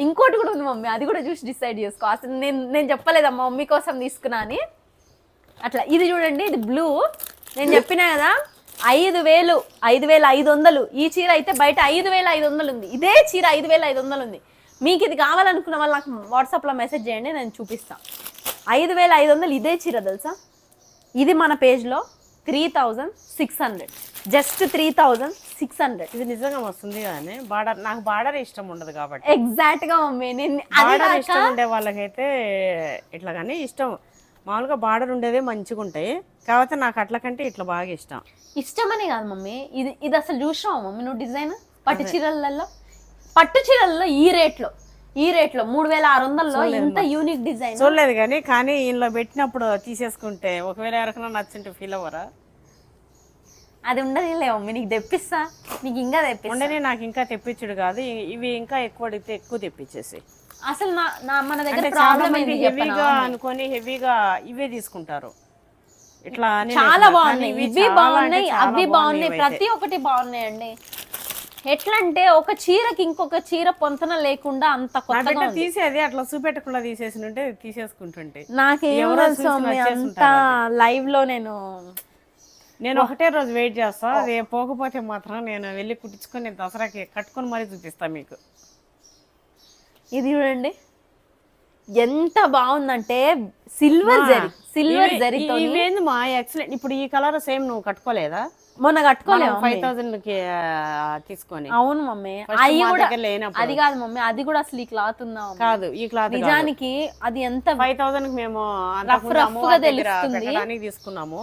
ఇంకోటి కూడా ఉంది మమ్మీ, అది కూడా చూసి డిసైడ్ చేసుకో. అసలు నేను చెప్పలేదా మా మమ్మీ కోసం తీసుకున్నా అని. అట్లా ఇది చూడండి, ఇది బ్లూ. నేను చెప్పినా కదా 5,000, 5,500. ఈ చీర అయితే బయట 5,500 ఉంది. ఇదే చీర 5,500 ఉంది. మీకు ఇది కావాలనుకున్న వాళ్ళు నాకు వాట్సాప్లో మెసేజ్ చేయండి, నేను చూపిస్తాను. 5,500 ఇదే చీర తెలుసా. ఇది మన పేజ్లో 3,600, జస్ట్ 3,600. ఇది నిజంగా వస్తుంది కానీ బార్డర్, నాకు బార్డర్ ఇష్టం ఉండదు కాబట్టి. ఎగ్జాక్ట్ గా మమ్మీ, నేను బార్డర్ ఇష్టం ఉండే వాళ్ళకైతే ఇట్లా కానీ ఇష్టం. మామూలుగా బార్డర్ ఉండేదే మంచిగా ఉంటాయి, కాకపోతే నాకు అట్ల కంటే ఇట్లా బాగా ఇష్టం. ఇష్టమనే కాదు మమ్మీ, ఇది అసలు చూసావు మమ్మీ నువ్వు డిజైన్ పట్టు చీరలలో? పట్టు చీరలలో ఈ రేట్లో 3,600లో ఇంత యూనిక్ డిజైన్ చూడలేదు. కానీ ఇంట్లో పెట్టినప్పుడు తీసేసుకుంటే ఒకవేళ ఎవరికైనా నచ్చింటే ఫీల్ అవ్వరా? అది ఉండదులే మమ్మీ, నీకు తెప్పిస్తా, నీకు ఇంకా తెప్పిస్తా. ఉండనే నాకు ఇంకా తెప్పించుడు కాదు, ఇవి ఇంకా ఎక్కువ అడిగితే ఎక్కువ తెప్పించేసి. అసలు మన దగ్గర చాలా మంది హెవీగా అనుకొని హెవీగా ఇవే తీసుకుంటారు. ఇట్లా చాలా బాగున్నాయి, ఇవి బాగున్నాయి, అవి బాగున్నాయి, ప్రతి ఒక్కటి బాగున్నాయండి. ఎట్లా అంటే ఒక చీరకి ఇంకొక చీర పొంతన లేకుండా అంత కొత్తగా తీసేది అట్లా చూపెట్టకుండా తీసేసి ఉంటే తీసేసుకుంటుంటే. నాకేం తెలుసు అంత లైవ్ లో నేను ఒకటే రోజు వెయిట్ చేస్తా, అది పోకపోతే మాత్రం నేను వెళ్ళి కుట్టించుకొని దసరాకి కట్టుకొని మరీ చూపిస్తా మీకు. ఇది చూడండి ఎంత బాగుందంటే సిల్వర్ జరీతో. ఇవేంది మా ఎక్సలెంట్. ఇప్పుడు ఈ కలర్ సేమ్ నువ్వు కట్టుకోలేదా? మొన్న కట్టుకోలేము 5,000 కి తీసుకొని. అవును మమ్మీ, అది కాదు మమ్మీ, అది కూడా అసలు ఈ క్లాత్ ఉందా? కాదు, ఈ క్లాత్ నిజానికి అది ఎంత 5,000 కి మేము పెట్టడానికి తీసుకున్నాము.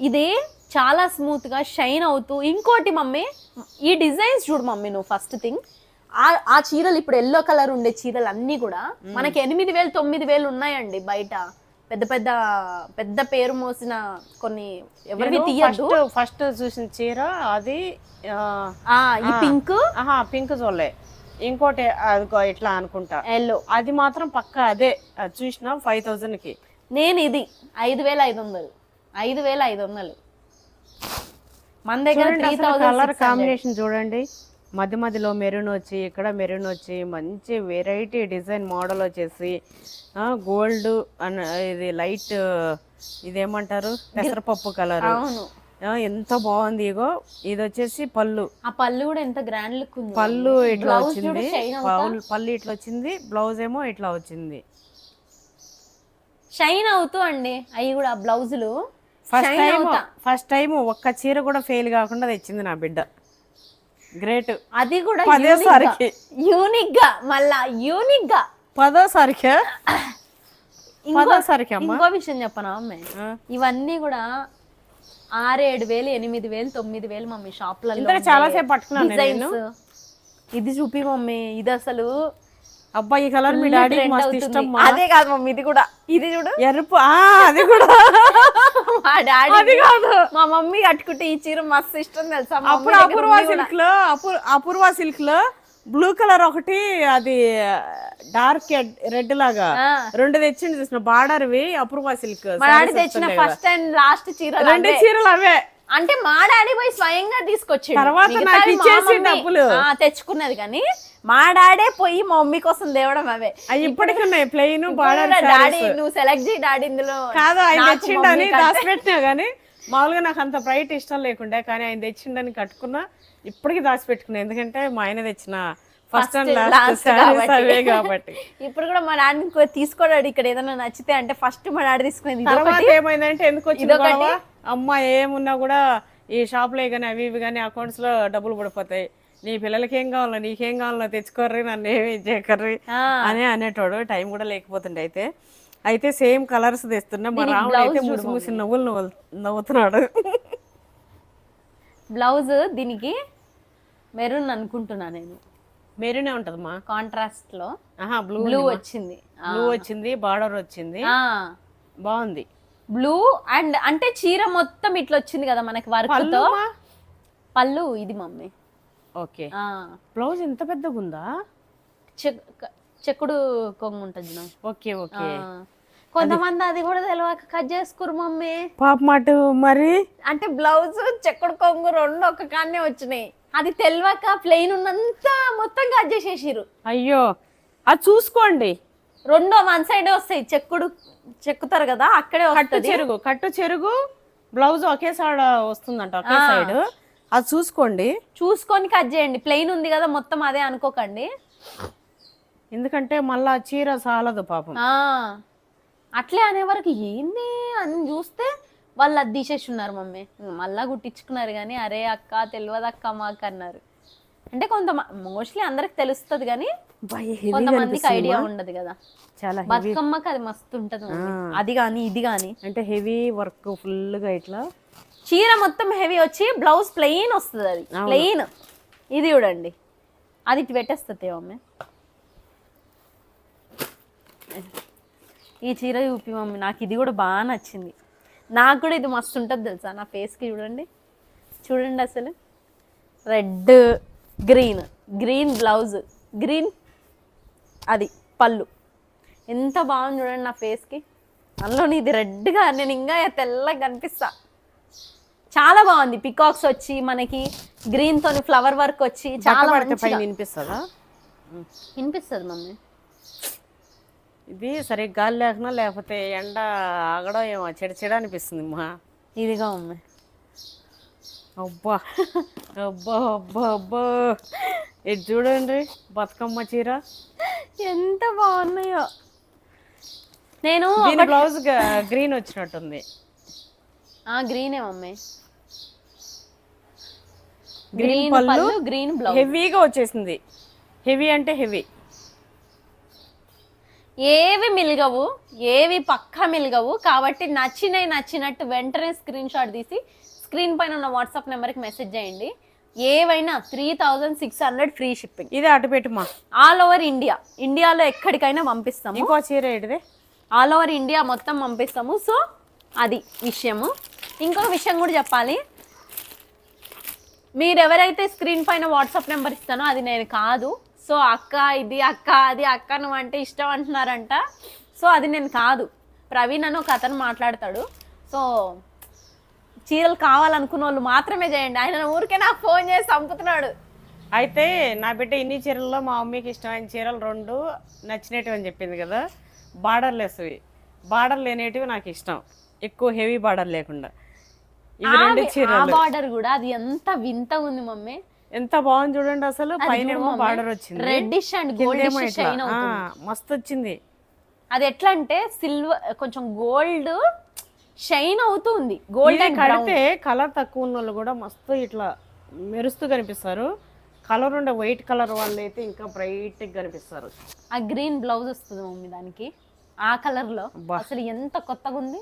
ఇది చాలా స్మూత్ గా షైన్ అవుతూ. ఇంకోటి మమ్మీ, ఈ డిజైన్స్ చూడు మమ్మీ నువ్వు. ఫస్ట్ థింగ్, ఆ చీరలు ఇప్పుడు ఎల్లో కలర్ ఉండే చీరలు అన్ని కూడా మనకి 8,000, 9,000 ఉన్నాయండి బయట. పెద్ద పేరు మోసిన కొన్ని ఎవరివి తీయద్దు. ఫస్ట్ చూసిన చీర అది ఈ పింక్. పింక్ చూడలే, ఇంకోటి ఇట్లా అనుకుంటా ఎల్లో. అది మాత్రం పక్కా అదే చూసిన 5,000 కి. నేను ఇది 5,500. మన దగ్గర 3,000 కలర్ కాంబినేషన్ చూడండి. మధ్యలో మెరూన్ వచ్చి, ఇక్కడ మెరూన్ వచ్చి, మంచి వెరైటీ డిజైన్ మోడల్ వచ్చేసి గోల్డ్ ఇది లైట్, ఇదేమంటారు పెసరపప్పు కలర్. ఎంత బాగుంది. ఇగో ఇది వచ్చేసి పళ్ళు. ఆ పళ్ళు కూడా ఎంత గ్రాండ్ లుక్ ఉంది. పళ్ళు ఇట్లా వచ్చింది, పళ్ళు ఇట్లా వచ్చింది, బ్లౌజ్ ఏమో ఇట్లా వచ్చింది, షైన్ అవుతూ అండి. అవి కూడా బ్లౌజులు ఫస్ట్ టైం ఒక్క చీర కూడా ఫెయిల్ కాకుండా తెచ్చింది నా బిడ్డ. గ్రేట్. అది కూడా యూనిక్ గా మళ్ళా యూనిక్ గా 10వ సారికి. ఇంకో విషయం చెప్పనా అమ్మాయి, ఇవన్నీ కూడా 6,000, 7,000, 8,000, 9,000 మమ్మీ షాప్లలో. చాలా సేపు పట్టుకున్నాను. ఇది చూపి మమ్మీ, ఇది అసలు అబ్బాయి కలర్ మీ డాడీకి మస్తు ఇష్టం. అదే కాదు మమ్మీ, ఇది కూడా, ఇది చూడు ఎరుపు. అది కూడా మా డాడీ కాదు, మా మమ్మీ కట్టుకుంటే ఈ చీర మస్తు ఇష్టం తెలుసా. అప్పుడు అపూర్వ సిల్క్ లో బ్లూ కలర్ ఒకటి, అది డార్క్ రెడ్ లాగా 2 తెచ్చింది చూసిన బార్డర్వి. అపూర్వ సిల్క్ మా డాడీ తెచ్చిన ఫస్ట్ అండ్ లాస్ట్ చీర 2 చీరలు అవే. అంటే మా డాడీ పోయి స్వయంగా తీసుకొచ్చి తర్వాత నాకు ఇచ్చేసి డబ్బులు తెచ్చుకున్నది, కానీ మా డాడీ పోయి మా మమ్మీ కోసం తేవడం అవే. ఇప్పటికీ ఉన్నాయి ప్లెయిన్ బార్డర్. డాడీ నువ్వు సెలెక్ట్ చేయి డాడీ, ఇందులో కాదు ఆయన తెచ్చిండని దాచిపెట్టినా, కానీ మామూలుగా నాకు అంత బ్రైట్ ఇష్టం లేకుండే, కానీ ఆయన తెచ్చిండని కట్టుకున్నా. ఇప్పటికీ దాచిపెట్టుకున్నా, ఎందుకంటే మా ఆయన తెచ్చిన ఫస్ట్ అండ్ లాస్ట్ అవే కాబట్టి. ఇప్పుడు కూడా మా డాడీ తీసుకోడాడు, ఇక్కడ ఏదైనా నచ్చితే అంటే ఫస్ట్ మా డాడీ తీసుకునేది. తర్వాత ఏమైందంటే ఎందుకు వచ్చింది అమ్మ, ఏమున్నా కూడా ఈ షాప్ లో కానీ అవి ఇవి కానీ అకౌంట్స్ లో డబ్బులు పడిపోతాయి, నీ పిల్లలకి ఏం కావాలో నీకేం కావాలో తెచ్చుకోర్రి, నన్ను ఏమి చేయకర్రి అని అనేటోడు. టైం కూడా లేకపోతుండే. అయితే సేమ్ కలర్స్ తెస్తున్నా. మా రాముడు అయితే మూసి నవ్వులు నవ్వుతున్నాడు. బ్లౌజ్ దీనికి మెరూన్ అనుకుంటున్నా నేను. మెరూనే ఉంటదమ్మా కాంట్రాస్ట్ లో. బ్లూ వచ్చింది, బార్డర్ వచ్చింది, బాగుంది. బ్లూ అండ్ అంటే చీర మొత్తం ఇట్లా వచ్చింది కదా మనకి వర్క్ తో. పళ్ళు ఇది మమ్మీ. ఓకే. బ్లౌజ్ ఎంత పెద్దగా ఉందా? చెక్కుడు కొంగు ఉంటుంది. Okay okay. కొంతమంది అది కూడా తెలియక కట్ చేసుకురు మమ్మీ. పాప మాట మరి. అంటే బ్లౌజ్ చెక్కుడు కొంగు 2 ఒక కాన్నే వచ్చినాయి. అది తెలియక ప్లెయిన్ ఉన్నంత మొత్తం కట్ చేసేసిరు. అయ్యో, అది చూసుకోండి. రెండో వన్ సైడ్ వస్తాయి, చెక్కుతారు కదా అక్కడే వస్తుంది. కట్టు చెరుగు బ్లౌజ్ ఒకే సైడ్ వస్తుందంట, ఒకే సైడ్. అది చూసుకొని కట్ చేయండి. ప్లెయిన్ ఉంది కదా మొత్తం అదే అనుకోకండి, ఎందుకంటే మళ్ళా చీర సాలదు పాపం. అట్లే అనే వరకు ఏంది అని చూస్తే వాళ్ళు అది తీసేసి ఉన్నారు మమ్మీ. మళ్ళా కుట్టించుకున్నారు కానీ అరే అక్క తెలియదు అక్క మాకు అన్నారు. అంటే మోస్ట్లీ అందరికి తెలుస్తుంది కానీ కొంతమందికి ఐడియా ఉండదు కదా. చాలా బతుకమ్మకి అది మస్తు ఉంటది అది కానీ ఇది కానీ. అంటే హెవీ వర్క్ ఫుల్ గా ఇట్లా చీర మొత్తం హెవీ వచ్చి బ్లౌజ్ ప్లెయిన్ వస్తుంది, అది ప్లెయిన్. ఇది చూడండి, అది ఇటు పెట్టేస్తుంది మమ్మీ. ఈ చీర చూపి మమ్మీ, నాకు ఇది కూడా బాగా నచ్చింది. నాకు కూడా ఇది మస్తు ఉంటుంది తెలుసా నా ఫేస్కి. చూడండి అసలు రెడ్ గ్రీన్ బ్లౌజ్, గ్రీన్ అది పళ్ళు, ఎంత బాగుంది చూడండి నా ఫేస్కి. అందులోని ఇది రెడ్గా, నేను ఇంకా తెల్లగా కనిపిస్తా. చాలా బాగుంది. పికాక్స్ వచ్చి మనకి గ్రీన్ తోని ఫ్లవర్ వర్క్ వచ్చి చాలా వినిపిస్తుంది మమ్మీ. ఇది సరే గాలి లేకనా లేకపోతే ఎండ ఆగడం ఏమో చెడ అనిపిస్తుంది మా. ఇదిగా మమ్మీ. అబ్బా అబ్బా అబ్బా అబ్బా, ఇది చూడండి బతుకమ్మ చీర ఎంత బాగున్నాయో. నేను బ్లౌజ్ గ్రీన్ వచ్చినట్టుంది. గ్రీనే మమ్మీ, గ్రీన్ పళ్ళు, గ్రీన్ బ్లౌజ్ హెవీగా వచ్చేసింది. హెవీ అంటే హెవీ, ఏవి మిల్గవు, ఏవి పక్కా మిల్గవు. కాబట్టి నచ్చినట్టు వెంటనే స్క్రీన్ షాట్ తీసి స్క్రీన్ పైన ఉన్న వాట్సాప్ నెంబర్కి మెసేజ్ చేయండి. ఏవైనా 3600 ఫ్రీ షిప్పింగ్. ఇదే అటు పెట్టుమా. ఆల్ ఓవర్ ఇండియాలో ఎక్కడికైనా పంపిస్తాము. ఇంకో చీర ఏంటిది, ఆల్ ఓవర్ ఇండియా మొత్తం పంపిస్తాము. సో అది విషయము. ఇంకొక విషయం కూడా చెప్పాలి, మీరు ఎవరైతే స్క్రీన్ పైన వాట్సాప్ నెంబర్ ఇస్తానో అది నేను కాదు. సో అక్క ఇది అక్క అది అక్క నువ్వు అంటే ఇష్టం అంటున్నారంట. సో అది నేను కాదు, ప్రవీణ్ అని ఒక అతను మాట్లాడతాడు. సో చీరలు కావాలనుకున్న వాళ్ళు మాత్రమే చేయండి. ఆయన ఊరికే నాకు ఫోన్ చేసి చంపుతున్నాడు. అయితే నా బిడ్డ ఇన్ని చీరల్లో మా మమ్మీకి ఇష్టమైన చీరలు 2 నచ్చినట్టు అని చెప్పింది కదా. బార్డర్లెస్వి, బార్డర్ లేనేటివి నాకు ఇష్టం, ఎక్కువ హెవీ బార్డర్ లేకుండా. ఇవి 2 చీరలు. బార్డర్ కూడా అది ఎంత వింత ఉంది మమ్మీ, ఎంత బాగుంది చూడండి అసలు. పైన బార్డర్ వచ్చింది రెడ్డిష్ అండ్ గోల్డిష్ షైన్ అవుతుంది, మస్తు వచ్చింది. అది ఎట్లా అంటే సిల్వర్ కొంచెం గోల్డ్ షైన్ అవుతుంది. గోల్డ్ కడితే కలర్ తక్కువ ఉన్న వాళ్ళు కూడా మస్తు ఇట్లా మెరుస్తూ కనిపిస్తారు. కలర్ ఉండే వైట్ కలర్ వాళ్ళు అయితే ఇంకా బ్రైట్ గా కనిపిస్తారు. ఆ గ్రీన్ బ్లౌజ్ వస్తుంది మమ్మీ దానికి, ఆ కలర్ లో అసలు ఎంత కొత్తగా ఉంది.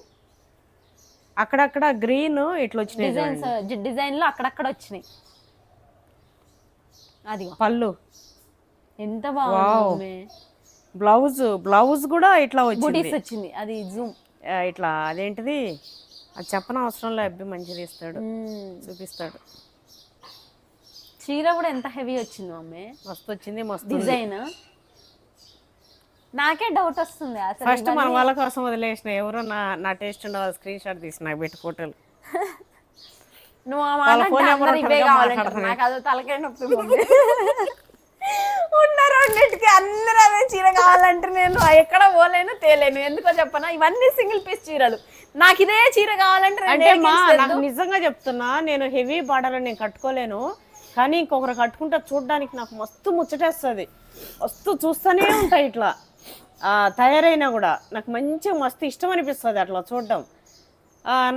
అక్కడక్కడ గ్రీన్ ఇట్లా వచ్చినాయి, డిజైన్ లో అక్కడక్కడ వచ్చినాయి. అది పళ్ళు ఎంత బాగుంది. బ్లౌజ్ కూడా ఇట్లా వచ్చింది, అది జూమ్ ఇట్లా అదేంటిది అది చెప్పన అవసరంలో అబ్బి మంచిది ఇస్తాడు, చూపిస్తాడు. చీర కూడా ఎంత హెవీ వచ్చింది మమ్మీ, మస్తు వచ్చింది, మస్తు డిజైన్. నాకే డౌట్ వస్తుంది అసలు. ఫస్ట్ మన వాళ్ళ కోసం వదిలేసిన, ఎవరో నా టేస్ట్ ఉండవు స్క్రీన్ షాట్ తీసి నాకు పెట్టి ఫోటోలు. నువ్వు ఇవే కావాలంటే నాకు అదో తలకాయ నొప్పి. ఉన్న రెండింటికి అందరూ అదే చీర కావాలంటే నేను ఎక్కడ పోలేను తేలేను. ఎందుకో చెప్పనా, ఇవన్నీ సింగిల్ పీస్ చీరలు. నాకు ఇదే చీర కావాలంటే నాకు నిజంగా చెప్తున్నా, నేను హెవీ బార్డర్ నేను కట్టుకోలేను. కానీ ఇంకొకరు కట్టుకుంటే చూడడానికి నాకు మస్తు ముచ్చటేస్తుంది, మస్తు చూస్తూనే ఉంటాయి. ఇట్లా తయారైనా కూడా నాకు మంచిగా మస్తు ఇష్టం అనిపిస్తుంది అట్లా చూడడం.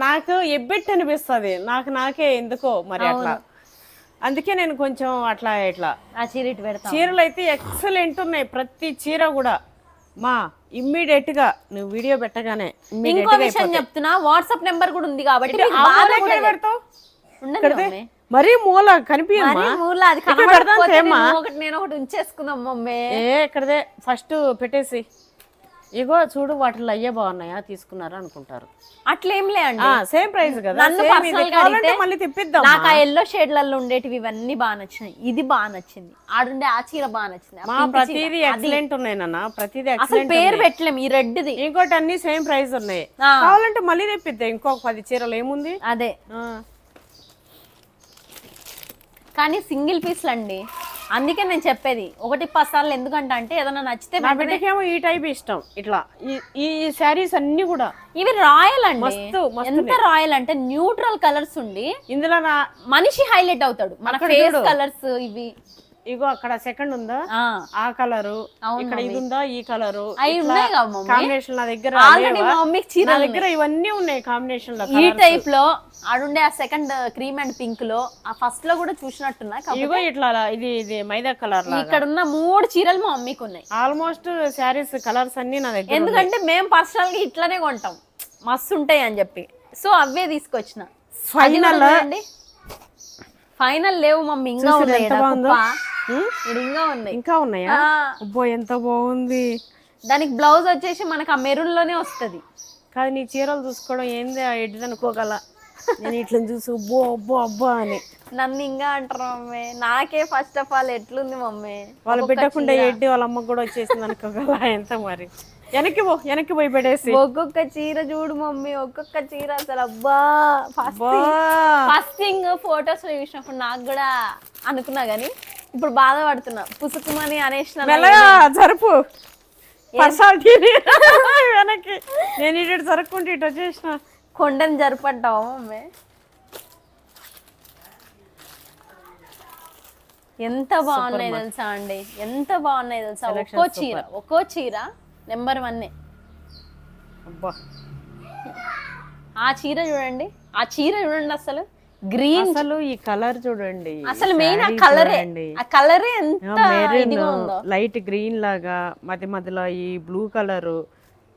నాకు ఎబ్బెట్టి అనిపిస్తుంది, నాకే ఎందుకో మరి అట్లా. అందుకే నేను కొంచెం అట్లా ఇట్లా చీరలు అయితే ఎక్సలెంట్ ఉన్నాయి ప్రతి చీర కూడా. మా ఇమ్మీడియట్ గా నువ్వు వీడియో పెట్టగానే ఇంకో విషయం చెప్తున్నా, వాట్సాప్ నెంబర్ కూడా ఉంది కాబట్టి పెడతావు. మరీ మూల కనిపించమ్మా, నేను ఒకటి ఉంచేసుకుందాం మమ్మీ. ఇక్కడదే ఫస్ట్ పెట్టేసి ఇగో చూడు వాటిలో అయ్యే బాగున్నాయా తీసుకున్నారా అనుకుంటారు. అట్లేం లేండి, సేమ్ ప్రైస్ కదా. నన్ను మళ్ళీ తిప్పిద్దాం. నాకు ఆ ఎల్లో షేడ్లలో ఉండేటివి ఇవన్నీ బాగా నచ్చినాయి, ఇది బాగా నచ్చింది, ఆడుండే ఆ చీర బాగా నచ్చింది. ప్రతిదీ ఎక్సలెంట్ ఉన్నాయి నాన్న, ప్రతిదీ అసలు పేరు పెట్టలేము ఈ రెడ్ది. ఇంకోటి అన్ని సేమ్ ప్రైస్ ఉన్నాయి, కావాలంటే మళ్ళీ తెప్పిద్దాం ఇంకొక 10 చీరలు. ఏముంది అదే, కానీ సింగిల్ పీస్లు అండి. అందుకే నేను చెప్పేది 1-10 సార్లు ఎందుకంటే అంటే ఏదైనా నచ్చితే నా బిడ్డకేమో ఈ టైప్ ఇష్టం. ఇట్లా ఈ శారీస్ అన్ని కూడా ఇవి రాయల్ అండి. మస్తు ఎంత రాయల్ అంటే న్యూట్రల్ కలర్స్ ఉండి ఇందులో మనిషి హైలైట్ అవుతాడు. మన ఫేస్ కలర్స్ ఇవి. ఇగో అక్కడ సెకండ్ ఉందా ఆ కలరు, ఇక్కడ ఇది ఉందా ఈ కలరు, కాంబినేషన్ నా దగ్గర నా దగ్గర ఇవన్నీ ఉన్నాయి కాంబినేషన్ లో. ఈ టైప్ లో ఆడుండే ఆ సెకండ్ క్రీమ్ అండ్ పింక్ లో ఆ ఫస్ట్ లో కూడా చూసినట్టున్నా. ఇగో ఇట్లా ఇది మైదా కలర్. ఇక్కడ ఉన్న 3 చీరలు మా మమ్మీకి ఉన్నాయి. ఆల్మోస్ట్ శారీస్ కలర్స్ అన్ని నా దగ్గర. ఎందుకంటే మేము పర్సనల్ గా ఇట్లానే కొంటాం, మస్తు ఉంటాయి అని చెప్పి. సో అవే తీసుకొచ్చిన. ఫైనల్ లేవు మమ్మీ, ఇంకా ఉన్నాయి. ఇంకా ఉన్నాయా? అబ్బో ఎంత బాగుంది. దానికి బ్లౌజ్ వచ్చేసి మనకు ఆ మెరూన్ లోనే వస్తుంది. కాదు నీ చీరలు చూసుకోవడం ఏంది ఎడ్ది అనుకోగల. నేను ఇట్లా చూసి అబ్బో అబ్బో అబ్బా అని నన్ను ఇంకా అంటారు మమ్మీ. నాకే ఫస్ట్ ఆఫ్ ఆల్ ఎట్లుంది మమ్మీ, వాళ్ళ బిడ్డకుండే ఎడ్డి వాళ్ళ అమ్మకు కూడా వచ్చేసింది అనుకోగల. ఎంత మరి వెనక్కి పోయి పెట్టేసి ఒక్కొక్క చీర చూడు మమ్మీ, ఒక్కొక్క చీర అసలు అబ్బా. ఫస్ట్ థింగ్ ఫొటోస్ లో చూసినప్పుడు నాకు కూడా అనుకున్నా గానీ ఇప్పుడు బాధపడుతున్నా. పుసుకుమని అనేసిన జరుపు వెనక్కి. నేను ఇటు జరుపుకుంటే ఇటు వచ్చేసిన. కొండని జరుపంటావా మమ్మీ? ఎంత బాగున్నాయి తెలుసా అండి, ఎంత బాగున్నాయి తెలుసా. ఒక్కో చీర నెంబర్ 1. ఆ చీర చూడండి, అసలు గ్రీన్. అసలు ఈ కలర్ చూడండి, అసలు మెయిన్ ఆ కలరే ఎంత ఇదిగా ఉందో. లైట్ గ్రీన్ లాగా మధ్యలో ఈ బ్లూ కలర్,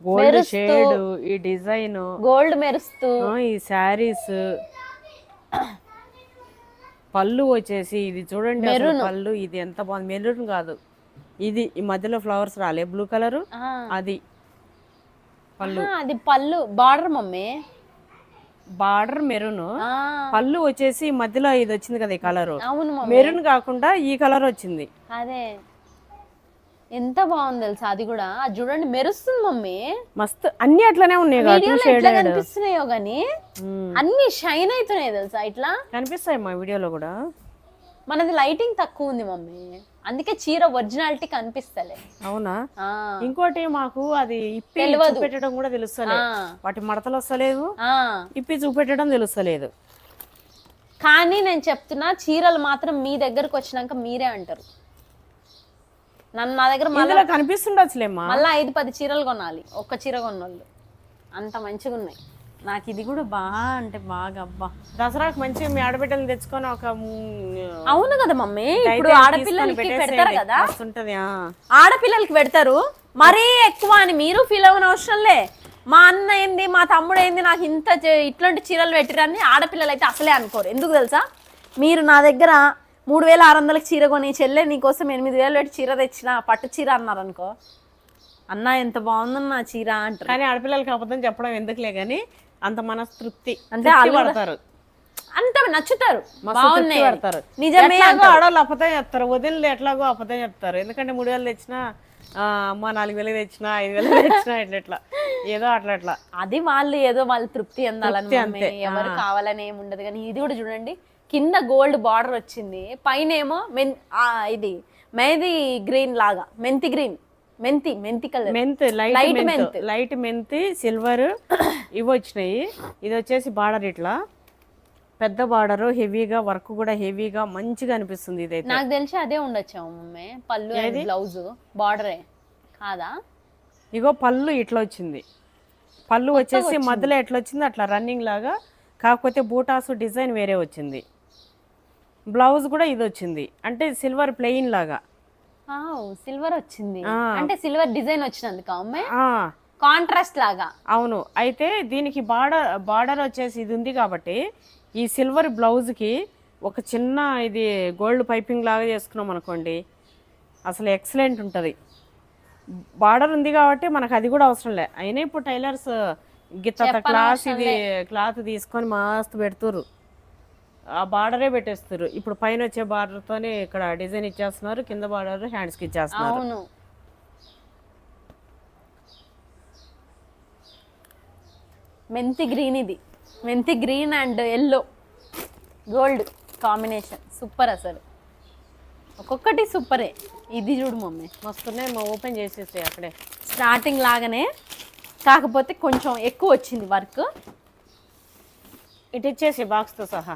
గోల్డ్ షేడ్, ఈ డిజైన్ గోల్డ్ మెరుస్తూ, ఈ శారీస్ పళ్ళు వచ్చేసి ఇది చూడండి పళ్ళు. ఇది ఎంత బాగుంది. మెరూన్ కాదు ఇది, ఈ మధ్యలో ఫ్లవర్స్ రాలే బ్లూ కలర్, అది పళ్ళు. అది పళ్ళు బార్డర్ మమ్మీ, బార్డర్ మెరూన్, పళ్ళు వచ్చేసి మధ్యలో ఇది వచ్చింది కదా ఈ కలర్. మెరూన్ కాకుండా ఈ కలర్ వచ్చింది. అదే ఎంత బాగుంది తెలుసా. అది కూడా అది చూడండి మెరుస్తుంది మమ్మీ. మస్తు అన్ని అట్లనే ఉన్నాయి కనిపిస్తున్నాయో గానీ అన్ని షైన్ అవుతున్నాయి తెలుసా. ఇట్లా కనిపిస్తాయి మా వీడియోలో కూడా. మనది లైటింగ్ తక్కువ ఉంది మమ్మీ, అందుకే చీర ఒరిజినాలిటీ కనిపిస్తలే. అవునా? ఇంకోటి మాకు అది ఇప్పి చూపెట్టడం కూడా తెలుస్తలేదు. వాటి మడతలు వస్తలేదు, ఇప్పి చూపెట్టడం తెలుస్తలేదు. కానీ నేను చెప్తున్నా చీరలు మాత్రం మీ దగ్గరకు వచ్చినాక మీరే అంటారు. నా దగ్గర మళ్ళీ కనిపిస్తుండొచ్చులేమ్మా. మళ్ళీ 5-10 చీరలు కొనాలి ఒక్క చీర కొన్నోళ్ళు, అంత మంచిగా ఉన్నాయి. నాకు ఇది కూడా బాగా అబ్బా. దసరాకు మంచిగా మీ ఆడబిడ్డలు తెచ్చుకొని ఒక. అవును కదా మమ్మీ, ఇప్పుడు ఆడపిల్లలకి పెడతారు కదా, ఆడపిల్లలకి పెడతారు. మరీ ఎక్కువ అని మీరు ఫీల్ అవ్వని అవసరంలే. మా అన్న ఏంది, మా తమ్ముడు ఏంది, నాకు ఇట్లాంటి చీరలు పెట్టిరని ఆడపిల్లలు అయితే అసలే అనుకోరు. ఎందుకు తెలుసా, మీరు నా దగ్గర 3600కి చీర కొని చెల్లె నీకోసం 8000 పెట్టి చీర తెచ్చిన పట్టు చీర అన్నారు అనుకో, అన్న ఎంత బాగుందన్న చీర అంటారు. కానీ ఆడపిల్లలకి అబద్ధం చెప్పడం ఎందుకులే గానీ అంత మనస్తృప్తి అంటే పడతారు, అంత నచ్చుతారు, పడతారు. నిజమే. ఆడవాళ్ళు అబద్ధం చెప్తారు, వదిలి ఎట్లాగో అబద్ధం చెప్తారు. ఎందుకంటే 3000 తెచ్చినా అమ్మ 4000 తెచ్చినా 5000 తెచ్చినా ఇట్లా ఏదో అట్లా. అది వాళ్ళు ఏదో వాళ్ళు తృప్తి అందాలని, ఎవరు కావాలని ఏమి ఉండదు. కానీ ఇది కూడా చూడండి, కింద గోల్డ్ బార్డర్ వచ్చింది, పైన ఏమో ఇది మెహందీ గ్రీన్ లాగా, మెంతి కలర్, లైట్ మెంతి సిల్వర్ ఇవి వచ్చినాయి. ఇది వచ్చేసి బార్డర్ ఇట్లా పెద్ద బార్డర్, హెవీగా వర్క్ కూడా హెవీగా మంచిగా అనిపిస్తుంది. ఇదైతే నాకు తెలిసి అదే ఉండొచ్చు మమ్మీ. పళ్ళు బ్లౌజ్ బార్డరే కాదా? ఇగో పళ్ళు ఇట్లా వచ్చింది. పళ్ళు వచ్చేసి మధ్యలో ఎట్లా వచ్చింది అట్లా రన్నింగ్ లాగా, కాకపోతే బూటాసు డిజైన్ వేరే వచ్చింది. బ్లౌజ్ కూడా ఇది వచ్చింది, అంటే సిల్వర్ ప్లెయిన్ లాగా. సిల్వర్ వచ్చింది అంటే సిల్వర్ డిజైన్ వచ్చినందుకు కాంట్రాస్ట్ లాగా. అవును. అయితే దీనికి బార్డర్ వచ్చేసి ఇది ఉంది కాబట్టి ఈ సిల్వర్ బ్లౌజ్ కి ఒక చిన్న ఇది గోల్డ్ పైపింగ్ లాగా చేసుకున్నాం అనుకోండి, అసలు ఎక్సలెంట్ ఉంటుంది. బార్డర్ ఉంది కాబట్టి మనకు అది కూడా అవసరం లే. అయినా ఇప్పుడు టైలర్స్ గిత్త క్లాత్ తీసుకొని మస్తు పెడుతురు, ఆ బార్డరే పెట్టేస్తారు. ఇప్పుడు పైన వచ్చే బార్డర్తోనే ఇక్కడ డిజైన్ ఇచ్చేస్తున్నారు, కింద బార్డర్ హ్యాండ్స్కి ఇచ్చేస్తున్నారు. అవును. మెంతి గ్రీన్, ఇది మెంతి green and yellow gold combination super. అసలు ఒక్కొక్కటి సూపరే. ఇది చూడు మమ్మీ, మస్తున్నాయి మా ఓపెన్ చేసేసి అక్కడే. స్టార్టింగ్ లాగానే కాకపోతే కొంచెం ఎక్కువ వచ్చింది వర్క్. ఇటు ఇచ్చేసి బాక్స్తో సహా.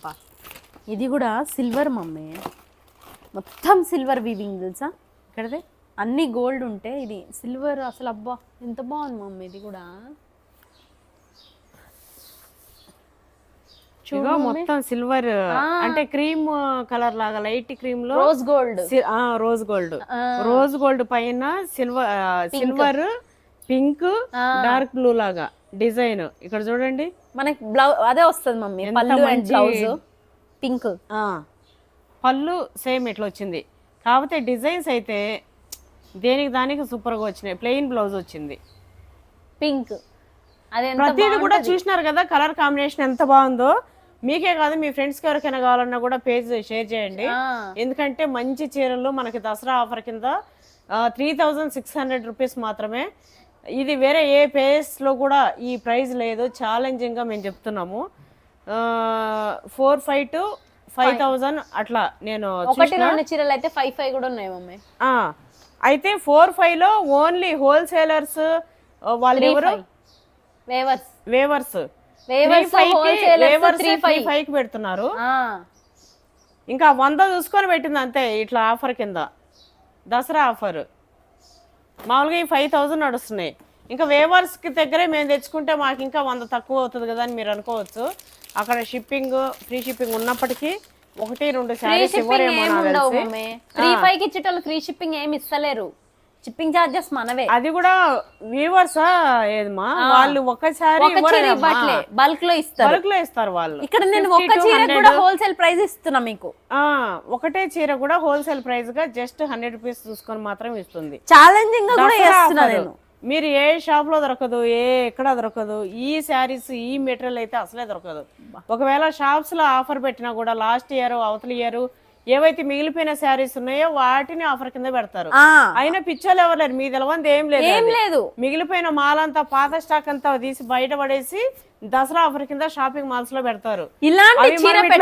బా ఇది కూడా సిల్వర్ మమ్మీ, మొత్తం సిల్వర్ వీవింగ్ తెలుసా. ఇక్కడదే అన్ని గోల్డ్ ఉంటే ఇది సిల్వర్. అసలు అబ్బా ఎంత బాగుంది మమ్మీ ఇది కూడా. చూడు మొత్తం సిల్వర్, అంటే క్రీమ్ కలర్ లాగా లైట్ క్రీమ్ లో rose gold. Rose gold, rose gold పైన సిల్వర్ పింక్ డార్క్ బ్లూ లాగా డిజైన్. ఇక్కడ చూడండి మనకి బ్లౌజ్ అదే వస్తుంది మమ్మీ, పళ్ళు అండ్ బ్లౌజ్ పింక్. పళ్ళు సేమ్ ఇట్లా వచ్చింది, కాకపోతే డిజైన్స్ అయితే దేనికి దానికి సూపర్ గా వచ్చినాయి. ప్లెయిన్ బ్లౌజ్ వచ్చింది పింక్. అదే ప్రతిది కూడా చూసినారు కదా కలర్ కాంబినేషన్ ఎంత బాగుందో. మీకే కాదు మీ ఫ్రెండ్స్కి ఎవరికైనా కావాలన్నా కూడా పేజ్ షేర్ చేయండి. ఎందుకంటే మంచి చీరలు మనకి దసరా ఆఫర్ కింద 3600 రూపీస్ మాత్రమే. ఇది వేరే ఏ పేజ్లో కూడా ఈ ప్రైస్ లేదు. ఛాలెంజింగ్గా మేము చెప్తున్నాము. 4500 to 5000 అట్లా. నేను ఒకటి రెండు చీరలు అయితే 55 కూడా ఉన్నాయి మమ్మీ. అయితే 45లో ఓన్లీ హోల్సేలర్స్ వాళ్ళు ఎవరు వేవర్స్ 3.5 పెడుతున్నారు. ఇంకా 100 చూసుకొని పెట్టింది అంతే ఇట్లా ఆఫర్ కింద, దసరా ఆఫర్. మామూలుగా ఈ 5000 నడుస్తున్నాయి. ఇంకా వేవర్స్కి దగ్గరే మేము తెచ్చుకుంటే మాకు ఇంకా 100 తక్కువ అవుతుంది కదా అని మీరు అనుకోవచ్చు. అక్కడ షిప్పింగ్ ఫ్రీ షిప్పింగ్ ఉన్నప్పటికీ 1-2 శారీస్ ఇవ్వరేమో నాకు తెలిసి. 3.5కి ఇచ్చేటోళ్ళు ఫ్రీ షిప్పింగ్ ఏమి ఇస్తలేరు. షిప్పింగ్ చార్జెస్ మనవే. అది కూడా వ్యూవర్సా ఏదమ్మా, వాళ్ళు ఒకసారి బల్క్ లో ఇస్తారు వాళ్ళు. ఇక్కడ నేను ఒక చీర కూడా హోల్సేల్ ప్రైస్ ఇస్తున్నా మీకు. ఒకటే చీర కూడా హోల్సేల్ ప్రైస్ గా జస్ట్ 100 రూపీస్ చూసుకొని మాత్రం ఇస్తుంది. ఛాలెంజింగ్ గా కూడా చేస్తున్నా నేను. మీరు ఏ షాప్ లో దొరకదు, ఎక్కడ దొరకదు. ఈ శారీస్ ఈ మెటీరియల్ అయితే అసలే దొరకదు. ఒకవేళ షాప్స్ లో ఆఫర్ పెట్టినా కూడా లాస్ట్ ఇయర్ అవతల ఇయర్ ఏవైతే మిగిలిపోయిన శారీస్ ఉన్నాయో వాటిని ఆఫర్ కింద పెడతారు. అయినా పిచ్చోళ్ళు ఎవరు లేరు, మీ తెలవంది ఏం లేదు. మిగిలిపోయిన మాల్ అంతా పాత స్టాక్ అంతా తీసి బయట పడేసి దసరా ఆఫర్ కింద షాపింగ్ మాల్స్ లో పెడతారు.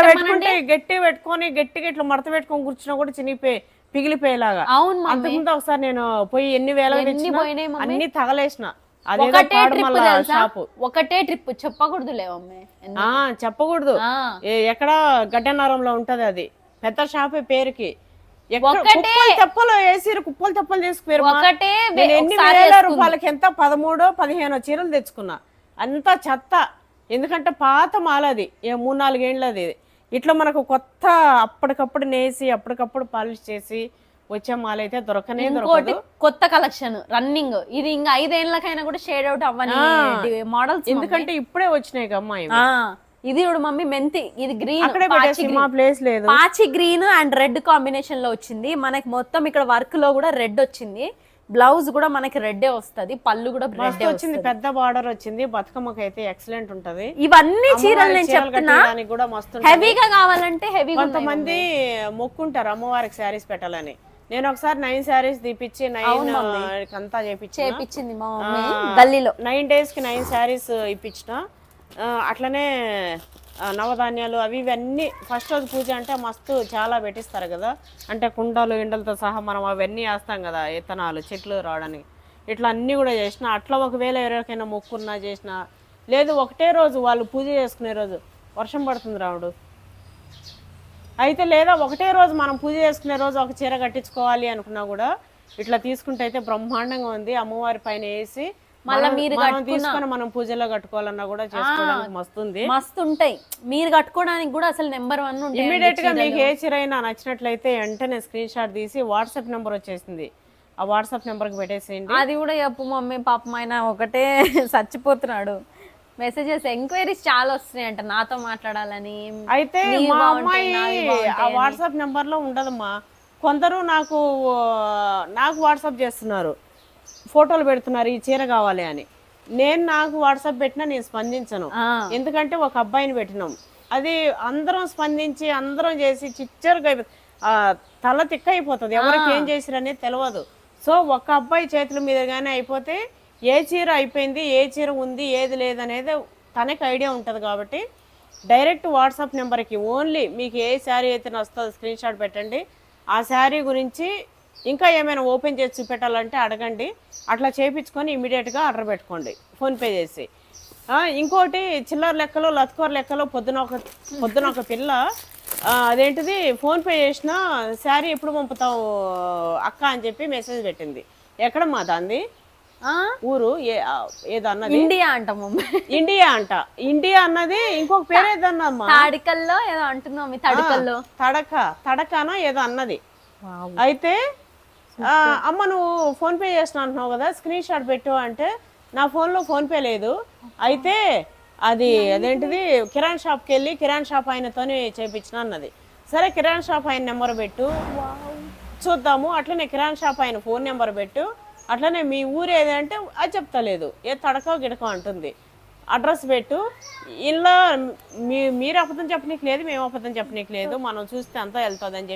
పెట్టుకుంటే గట్టి పెట్టుకొని గట్టిగా ఇట్లా మడత పెట్టుకొని కూర్చున్నా కూడా చినిగిపోయి పిగిలిపోయేలాగా. అంతకుముందు ఒకసారి నేను పోయి ఎన్ని వేల అన్ని తగలేసిన. ఒకటే ట్రిప్ చెప్పకూడదు చెప్పకూడదు. ఎక్కడ గడ్డనారంలో ఉంటది అది పెద్ద షాపే పేరుకి. తెప్పలు వేసిరు, కుప్పలు తెప్పలు తీసుకుపోయారు. ఎన్ని వేల రూపాయలకి ఎంత 13-15 చీరలు తెచ్చుకున్నా. అంతా చెత్త. ఎందుకంటే పాత మాలది 3-4 ఏళ్ళది. ఇట్లా మనకు కొత్త అప్పటికప్పుడు నేసి అప్పటికప్పుడు పాలిష్ చేసి వచ్చే మాల అయితే దొరకనే దొరకదు. కొత్త కలెక్షన్ రన్నింగ్. ఇది ఇంకా 5 ఏళ్ళకైనా కూడా షేడ్ అవుట్ అవ్వని మోడల్స్. ఎందుకంటే ఇప్పుడే వచ్చినాయి అమ్మాయి. ఇది ఇప్పుడు మమ్మీ మెంతి, ఇది గ్రీన్, ప్లేస్ లేదు. పాచి గ్రీన్ అండ్ రెడ్ కాంబినేషన్ లో వచ్చింది మనకి. మొత్తం ఇక్కడ వర్క్ లో కూడా రెడ్ వచ్చింది. బ్లౌజ్ కూడా మనకి రెడ్ వస్తుంది, పళ్ళు కూడా రెడ్ వచ్చింది, పెద్ద బార్డర్ వచ్చింది. బతుకమ్మకి అయితే ఎక్సలెంట్ ఉంటది. ఇవన్నీ చీరలు నేను చెప్తున్నా కూడా మస్తు హెవీగా కావాలంటే హెవీ. కొంతమంది మొక్కుంటారు అమ్మవారికి శారీస్ పెట్టాలని. నేను ఒకసారి 9 శారీస్ తీపిచ్చి 9 అంతా చేపించింది మా మమ్మీ గల్లీలో. 9 days కి 9 శారీస్ ఇప్పించిన. అట్లనే నవధాన్యాలు అవి ఇవన్నీ ఫస్ట్ రోజు పూజ అంటే మస్తు చాలా పెట్టిస్తారు కదా. అంటే కుండలు ఎండలతో సహా మనం అవన్నీ వేస్తాం కదా, విత్తనాలు చెట్లు రావడానికి. ఇట్లా అన్నీ కూడా చేసిన. అట్లా ఒకవేళ ఎవరికైనా మొక్కున్నా చేసిన లేదు, ఒకటే రోజు వాళ్ళు పూజ చేసుకునే రోజు వర్షం పడుతుంది రావుడు అయితే, లేదా ఒకటే రోజు మనం పూజ చేసుకునే రోజు ఒక చీర కట్టించుకోవాలి అనుకున్నా కూడా ఇట్లా తీసుకుంటే అయితే బ్రహ్మాండంగా ఉంది. అమ్మవారి పైన వేసి మళ్ళీ మీరు తీసుకొని మనం పూజలో కట్టుకోవాలన్నా కూడా చేసుకోవడానికి మస్తు ఉంటాయి. మీరు కట్టుకోవడానికి కూడా అసలు నెంబర్ 1 ఉంటాయి. ఇమీడియట్ గా మీకు ఏ చీర అయినా నచ్చినట్లయితే వెంటనే స్క్రీన్ షాట్ తీసి వాట్సాప్ నెంబర్ వచ్చేసింది, ఆ వాట్సాప్ నెంబర్ కి పెట్టేసేయండి. అది కూడా చెప్పు మమ్మీ, పాపం ఆయన ఒకటే చచ్చిపోతున్నాడు. మెసేజెస్ ఎంక్వైరీస్ చాలా వస్తున్నాయి అంట నాతో మాట్లాడాలని. అయితే మా అమ్మాయి ఆ వాట్సాప్ నెంబర్ లో ఉండదమ్మా. కొందరు నాకు వాట్సాప్ చేస్తున్నారు, ఫోటోలు పెడుతున్నారు ఈ చీర కావాలి అని. నాకు వాట్సాప్ పెట్టినా నేను స్పందించను. ఎందుకంటే ఒక అబ్బాయిని పెట్టినాం, అది అందరం స్పందించి అందరం చేసి చిచ్చరుగా తల తిక్క అయిపోతుంది. ఎవరికి ఏం చేసిరు అనేది తెలియదు. సో ఒక అబ్బాయి చేతుల మీద కానీ అయిపోతే ఏ చీర అయిపోయింది, ఏ చీర ఉంది, ఏది లేదనేది తనకి ఐడియా ఉంటుంది. కాబట్టి డైరెక్ట్ వాట్సాప్ నెంబర్కి ఓన్లీ మీకు ఏ శారీ అయితే వస్తుందో స్క్రీన్ షాట్ పెట్టండి. ఆ శారీ గురించి ఇంకా ఏమైనా ఓపెన్ చేసి చూపెట్టాలంటే అడగండి. అట్లా చేయించుకొని ఇమీడియట్గా ఆర్డర్ పెట్టుకోండి ఫోన్పే చేసి. ఇంకోటి చిల్లర లెక్కలో లత్కోర లెక్కలో పొద్దున ఒక పిల్ల అదేంటిది ఫోన్పే చేసిన శారీ ఎప్పుడు పంపుతావు అక్క అని చెప్పి మెసేజ్ పెట్టింది. ఎక్కడమ్మా దాన్ని ఊరు ఏదన్నది ఇండియా అంట మమ్మీ. ఇండియా అంట. ఇండియా అన్నది ఇంకొక పేరు ఏదన్నమ్మా తాడికల్లో ఏదో అంటున్నాం. తాడికల్లో తడకనో ఏదో అన్నది. అయితే అమ్మ నువ్వు ఫోన్పే చేసిన అంటున్నావు కదా స్క్రీన్ షాట్ పెట్టు అంటే నా ఫోన్లో ఫోన్పే లేదు. అయితే అదేంటిది కిరాణ్ షాప్కి వెళ్ళి కిరాణ్ షాప్ ఆయనతోనే చేయించిన అన్నది. సరే కిరాణ్ షాప్ ఆయన నెంబర్ పెట్టు చూద్దాము. అట్లనే కిరాణ్ షాప్ ఆయన ఫోన్ నెంబర్ పెట్టు. అట్లనే మీ ఊరు ఏదంటే అది చెప్తలేదు. తడకో గిడకో అంటుంది. అడ్రస్ పెట్టు. ఇలా మీరు అబద్ధం చెప్పనీకి లేదు, మేము అబద్ధం చెప్పనీకి లేదు, మనం చూస్తే అంతా వెళ్తుంది అని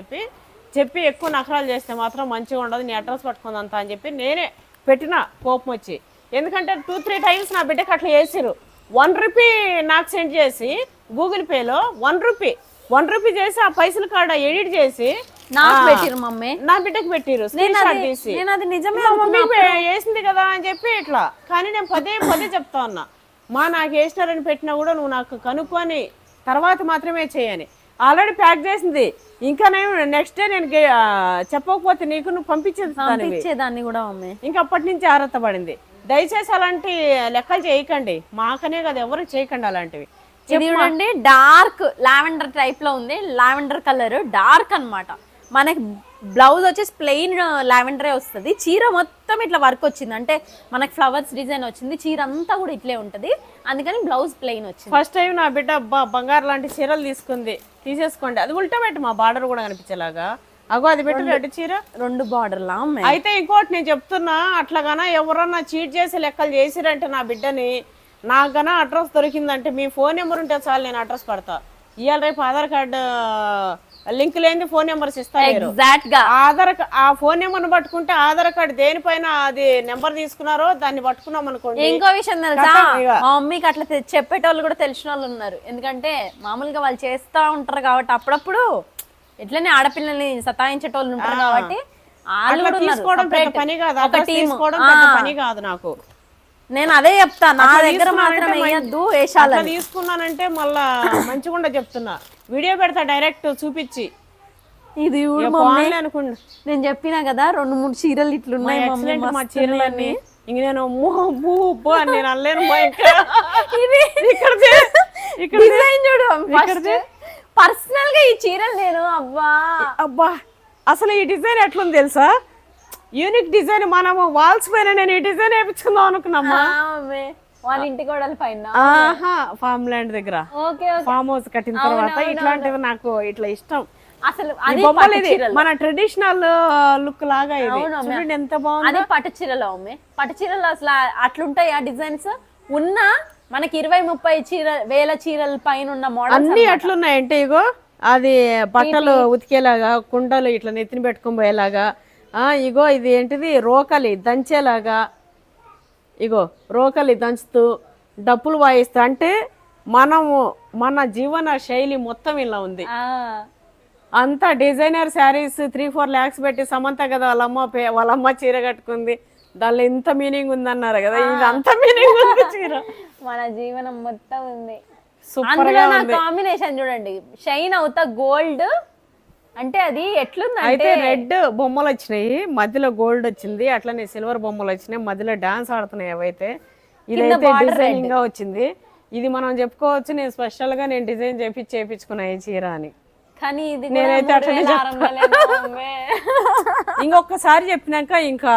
చెప్పి ఎక్కువ నఖరాలు చేస్తే మాత్రం మంచిగా ఉండదు, నీ అడ్రస్ పట్టుకుందంతా అని చెప్పి నేనే పెట్టిన కోపం వచ్చి. ఎందుకంటే 2-3 టైమ్స్ నా బిడ్డకి అట్లా చేసిరు. 1 రూపీ నాకు సెండ్ చేసి గూగుల్ పేలో 1 రూపీ చేసి ఆ పైసలు కాడ ఎడిట్ చేసి నాకు పెట్టిరు మమ్మీ, నా బిడ్డకి పెట్టిరు. అది నిజమే వేసింది కదా అని చెప్పి ఇట్లా. కానీ నేను పదే చెప్తా ఉన్నా, నాకు వేసినారని పెట్టినా కూడా నువ్వు నాకు కనుక్కొని తర్వాత మాత్రమే చేయని. ఆల్రెడీ ప్యాక్ చేసింది. ఇంకా నేను నెక్స్ట్ డే నేను చెప్పకపోతే నీకు నువ్వు పంపించేదాన్ని కూడా మమ్మీ. ఇంకా అప్పటి నుంచి ఆరత పడింది. దయచేసి అలాంటి లెక్కలు చేయకండి, మాకనే కదా ఎవరు చేయకండి అలాంటివి. చూడండి డార్క్ లావెండర్ టైప్ లో ఉంది. లావెండర్ కలర్ డార్క్ అన్నమాట. మనకి బ్లౌజ్ వచ్చేసి ప్లెయిన్ లావెండరే వస్తుంది. చీర మొత్తం ఇట్లా వర్క్ వచ్చింది, అంటే మనకి ఫ్లవర్స్ డిజైన్ వచ్చింది. చీర అంతా కూడా ఇట్లే ఉంటది, అందుకని బ్లౌజ్ ప్లెయిన్ వచ్చింది. ఫస్ట్ టైం నా బిడ్డ బంగారు లాంటి చీరలు తీసుకుంది. తీసేసుకోండి, అది ఉల్టా పెట్టి మా బార్డర్ కూడా కనిపించేలాగా. అగో అది పెట్టి రెడ్ చీర 2 బార్డర్లా. అయితే ఇంకోటి నేను చెప్తున్నా, అట్లాగానా ఎవరన్నా చీట్ చేసి లెక్కలు చేసిరంటే నా బిడ్డని, నాకు గనా అడ్రస్ దొరికిందంటే మీ ఫోన్ నెంబర్ ఉంటే చాలు, నేను అడ్రస్ పడతా. ఇవాళ రేపు ఆధార్ కార్డు లింక్ లేని ఫోన్ నెంబర్స్ ఇస్తారు. ఎగ్జాక్ట్ గా ఆ ఫోన్ నెంబర్ పట్టుకుంటే ఆధార్ కార్డు దేనిపైన అది నెంబర్ తీసుకున్నారో దాన్ని పట్టుకున్నాం అనుకోండి. ఇంకో విషయం తెలుసా, మా మమ్మీకి అట్లా చెప్పేటోళ్ళు కూడా తెలిసిన వాళ్ళు ఉన్నారు. ఎందుకంటే మామూలుగా వాళ్ళు చేస్తా ఉంటారు కాబట్టి అప్పుడప్పుడు ఇట్లనే ఆడపిల్లల్ని సతాయించేటోళ్ళు ఉంటారు కాబట్టి తీసుకోవడం పెద్ద పని కాదు, పని కాదు నాకు. నేను అదే చెప్తా, నా దగ్గర మాత్రం వేయద్దు వేషాలు తీసుకున్నానంటే మళ్ళా మంచిగా చెప్తున్నా. వీడియో పెడతా డైరెక్ట్ చూపించి. ఇది అనుకున్నా, నేను చెప్పినా కదా 2-3 చీరలు ఇట్లున్నాయి మా చీరలన్నీ. ఇంక నేను నేను అనలేను. చూడు పర్సనల్ గా ఈ చీరలు నేను అబ్బా అసలు ఈ డిజైన్ ఎట్లుంది తెలుసా, యూనిక్ డిజైన్. మనము వాల్స్ పైన నేను ఈ డిజైన్ వేయించుకుందాం అనుకున్నామా, వాళ్ళ ఇంటి గోడల పైన ఫామ్ ల్యాండ్ దగ్గర ఫామ్ హౌస్ కట్టిన తర్వాత. ఇట్లాంటివి నాకు ఇట్లా ఇష్టం. అసలు మన ట్రెడిషనల్ లుక్ లాగా చూడండి ఎంత బాగుంది. పట్టు చీరలో పట్టు చీరలు అసలు అట్లుంటాయి ఆ డిజైన్స్. ఉన్నా మనకి 20-30 వేల చీరల పైన ఉన్న మోడల్ అన్ని అట్లున్నాయంటే ఇగో అది బట్టలు ఉతికేలాగా, కుండలు ఇట్లా నెత్తిని పెట్టుకొని పోయేలాగా. ఇగో ఇది ఏంటిది రోకలి దంచేలాగా. ఇగో రోకలి దంచుతూ డప్పులు వాయిస్తూ, అంటే మన జీవన శైలి మొత్తం ఇలా ఉంది. అంతా డిజైనర్ శారీస్ 3-4 lakhs పెట్టి సమంత కదా వాళ్ళమ్మ చీర కట్టుకుంది, దానిలో ఎంత మీనింగ్ ఉంది అన్నారు కదా, ఇది అంత మీనింగ్ ఉంది చీర. మన జీవనం మొత్తం ఉంది. సూపర్ గా ఉంది. కాంబినేషన్ చూడండి, షైన్ అవుతా గోల్డ్. అంటే అది ఎట్లుంది అయితే రెడ్ బొమ్మలు వచ్చినాయి, మధ్యలో గోల్డ్ వచ్చింది, అట్లనే సిల్వర్ బొమ్మలు వచ్చినాయి, మధ్యలో డాన్స్ ఆడుతున్నాయి అవైతే. ఇదైతే డిజైనింగ్ గా వచ్చింది. ఇది మనం చెప్పుకోవచ్చు నేను స్పెషల్ గా నేను డిజైన్ చేపించుకున్నా ఈ చీర అని. కానీ ఇది నేనైతే అట్లనే ఇంకొకసారి చెప్పినాక ఇంకా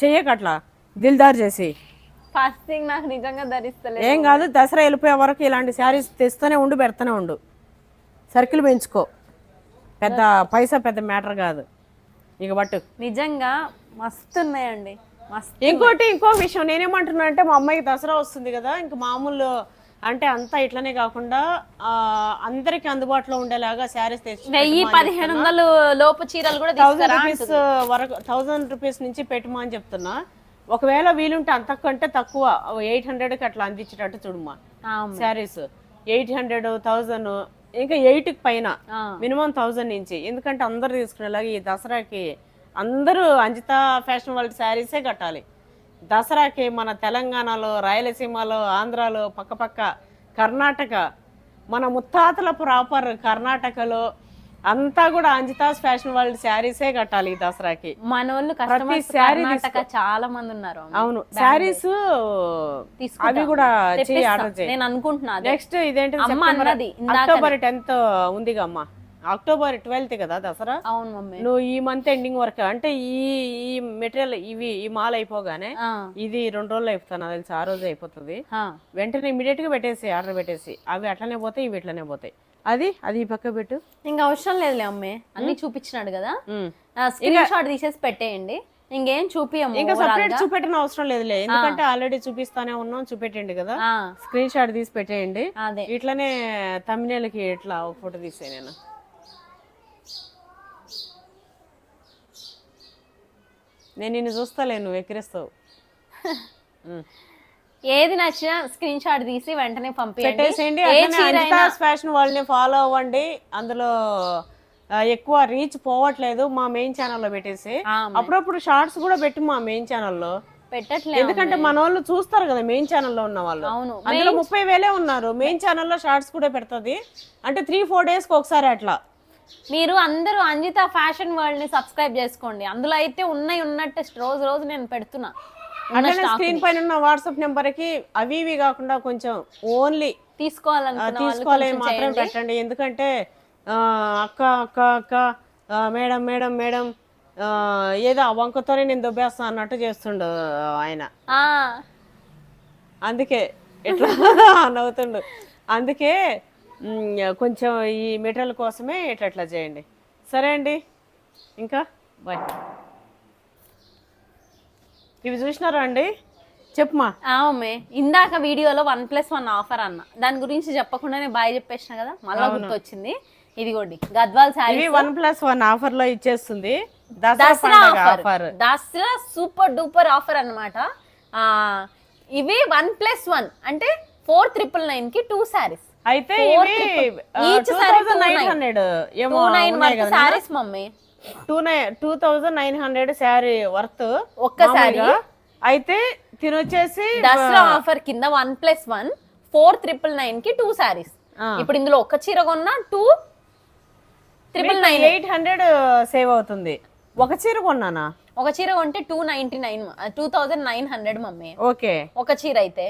చెయ్యకట్లా దిల్దార్ చేసి. ఫస్ట్ థింగ్ నాకు నిజంగా ధరిస్తలేదు. ఏం కాదు, దసరా వెళ్ళిపోయే వరకు ఇలాంటి శారీస్ తెస్తూనే ఉండు, పెడతానే ఉండు. సర్కిల్ పెంచుకో, పెద్ద పైసా పెద్ద మ్యాటర్ కాదు. ఇక బట్టు నిజంగా మస్తు ఉన్నాయండి. ఇంకో విషయం నేనేమంటున్నా అంటే, మా అమ్మాయికి దసరా వస్తుంది కదా, ఇంకా మామూలు అంటే అంతా ఇట్లనే కాకుండా అందరికి అందుబాటులో ఉండేలాగా శారీస్ తెచ్చి 1000-1500 లోపు చీరలు కూడా 1000 రూపీస్ వరకు 1000 రూపీస్ నుంచి పెట్టుమా అని చెప్తున్నా. ఒకవేళ వీలుంటే అంతకంటే తక్కువ 800కి అట్లా అందించేటట్టు చూడమ్మా శారీస్. 800, 1000, ఇంకా 8కి పైన మినిమం 1000 నుంచి. ఎందుకంటే అందరు తీసుకునేలాగా ఈ దసరాకి అందరూ అంజితా ఫ్యాషన్ వరల్డ్ శారీసే కట్టాలి. దసరాకి మన తెలంగాణలో, రాయలసీమలో, ఆంధ్రాలో, పక్కపక్క కర్ణాటక, మన ముత్తాతల ప్రాపర్ కర్ణాటకలో అంతా కూడా అంజితాస్ ఫ్యాషన్ వరల్డ్ శారీసే కట్టాలి ఈ దసరాకి. మన వాళ్ళు కస్టమర్స్ కర్ణాటక చాలా మంది ఉన్నారు. అవును, శారీస్ అవి కూడా ఆర్డర్ చేయి. నేను అనుకుంటున్నా. నెక్స్ట్ ఇదేంటి, అక్టోబర్ 10th ఉందిగా అమ్మా, అక్టోబర్ 12th కదా దసరా. అవును మమ్మీ. నువ్వు ఈ మంత్ ఎండింగ్ వరకు అంటే ఈ మెటీరియల్ ఈ మాల్ అయిపోగానే ఇది 2 రోజులు అయిపోతాను తెలుసు, ఆ రోజు అయిపోతుంది. వెంటనే ఇమీడియట్ గా పెట్టేసి ఆర్డర్ పెట్టేసి అవి అట్లనే పోతాయి, ఇవి ఇట్లనే పోతాయి. అది ఈ పక్క పెట్టు, ఇంకా అవసరం లేదులే అమ్మే, అన్ని చూపించినాడు కదా, స్క్రీన్ షాట్ తీసేసి పెట్టేయండి. ఇంకేం చూపియము, ఇంకా సపరేట్ చూపెట్టిన అవసరం లేదులే, ఎందుకంటే ఆల్రెడీ చూపిస్తానే ఉన్నాం, చూపెట్టండి కదా. స్క్రీన్ షాట్ తీసి పెట్టేయండి. ఇట్లనే తమిళకి ఇట్లా ఒక ఫోటో తీసే, నేను నిన్ను చూస్తాలే, నువ్వు ఎక్కిరిస్తావు. ఏది నచ్చినా స్క్రీన్ షాట్ తీసి వెంటనే పెట్టేసేయండి. అంజితాస్ ఫ్యాషన్ వరల్డ్ ని ఫాలో అవ్వండి. అందులో ఎక్కువ రీచ్ పోవట్లేదు, మా మెయిన్ ఛానల్లో పెట్టేసి అప్పుడప్పుడు షార్ట్స్ కూడా పెట్టి మా మెయిన్ ఛానల్లో పెట్టట్లేదు. ఎందుకంటే మన వాళ్ళు చూస్తారు కదా మెయిన్ ఛానల్లో ఉన్న వాళ్ళు. అందులో 30,000 ఉన్నారు. మెయిన్ ఛానల్లో షార్ట్స్ కూడా పెడుతుంది, అంటే 3-4 days కి ఒకసారి అట్లా. మీరు అందరూ అంజిత ఫ్యాషన్ వరల్డ్ ని సబ్స్క్రైబ్ చేసుకోండి. అందులో అయితే ఉన్నట్టు రోజు నేను పెడుతున్నా. అట్లనే స్క్రీన్ పైన ఉన్న వాట్సాప్ నెంబర్ కి అవి ఇవి కాకుండా కొంచెం ఓన్లీ తీసుకోవాలి మాత్రం పెట్టండి. ఎందుకంటే అక్క అక్క అక్క మేడం మేడం మేడం ఏదో వంకతోనే నేను దొబ్బేస్తా అన్నట్టు చేస్తుండు ఆయన, అందుకే ఎట్లా నవ్వుతుండు. అందుకే కొంచెం ఈ మెటీరియల్ కోసమే ఎట్లా చేయండి. సరే అండి, ఇంకా బాయ్. ఇవి చూసినారా అండి, చెప్పుమా. ఆమె ఇందాక వీడియోలో 1+1 ఆఫర్ అన్న, దాని గురించి చెప్పకుండా నేను బాయ్ చెప్పేసిన కదా, మళ్ళీ గుర్తొచ్చింది. ఇదిగోండి గద్వాల్ శారీ 1+1 ఆఫర్ లో ఇచ్చేస్తుంది. Dasara offer, Dasara super duper offer అన్నమాట. ఇవి 1+1 అంటే 4,999 కి 2 శారీస్. అయితే ఇవి 2,900 శారీస్ మమ్మీ, 2,900 శారీ వర్త్ ఒక్క శారీ. అయితే తినొచ్చేసి దసరా ఆఫర్ కింద 1+1 4,999 కి 2 శారీస్. ఇప్పుడు ఇందులో ఒక చీర కొన్నా 2,999 800 సేవ్ అవుతుంది. ఒక చీర కొన్నానా? ఒక చీర కొంటే 2,900 మమ్మీ. ఓకే, ఒక చీర అయితే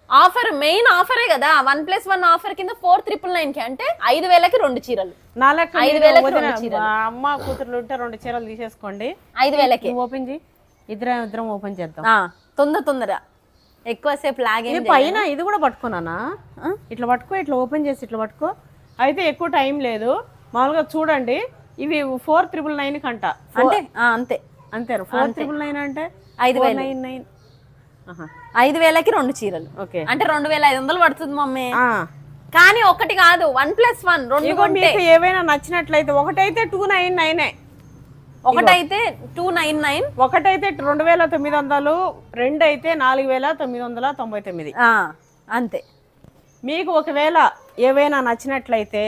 ఆఫర్, మెయిన్ ఆఫరే కదా. 1+1 ఆఫర్ కింద 4,999 కి అంటే 5,000కి 2 చీరలు. 5,000 అమ్మ కూతురు ఉంటే 2 చీరలు తీసేసుకోండి. 5,000కి ఓపెన్ చేయి, ఇద్దరం ఓపెన్ చేద్దాం. తొందర ఎక్కువసేపు లాగే. పైన ఇది కూడా పట్టుకున్నానా, ఇట్లా పట్టుకో, ఇట్లా ఓపెన్ చేసి ఇట్లా పట్టుకో. అయితే ఎక్కువ టైం లేదు, మామూలుగా చూడండి. ఇవి 4,999 కంట, అంటే అంతే 4,999 అంటే 5,000. 5,000కి 2 చీరలు, అంటే 2,500 పడుతుంది మమ్మీ. కానీ ఒకటి కాదు, 1+1 2. మీకు ఏవైనా నచ్చినట్లయితే ఒకటైతే 299, ఒకటైతే 299, ఒకటైతే 2,900, 2 అయితే 4,999. అంతే. మీకు ఒకవేళ ఏవైనా నచ్చినట్లయితే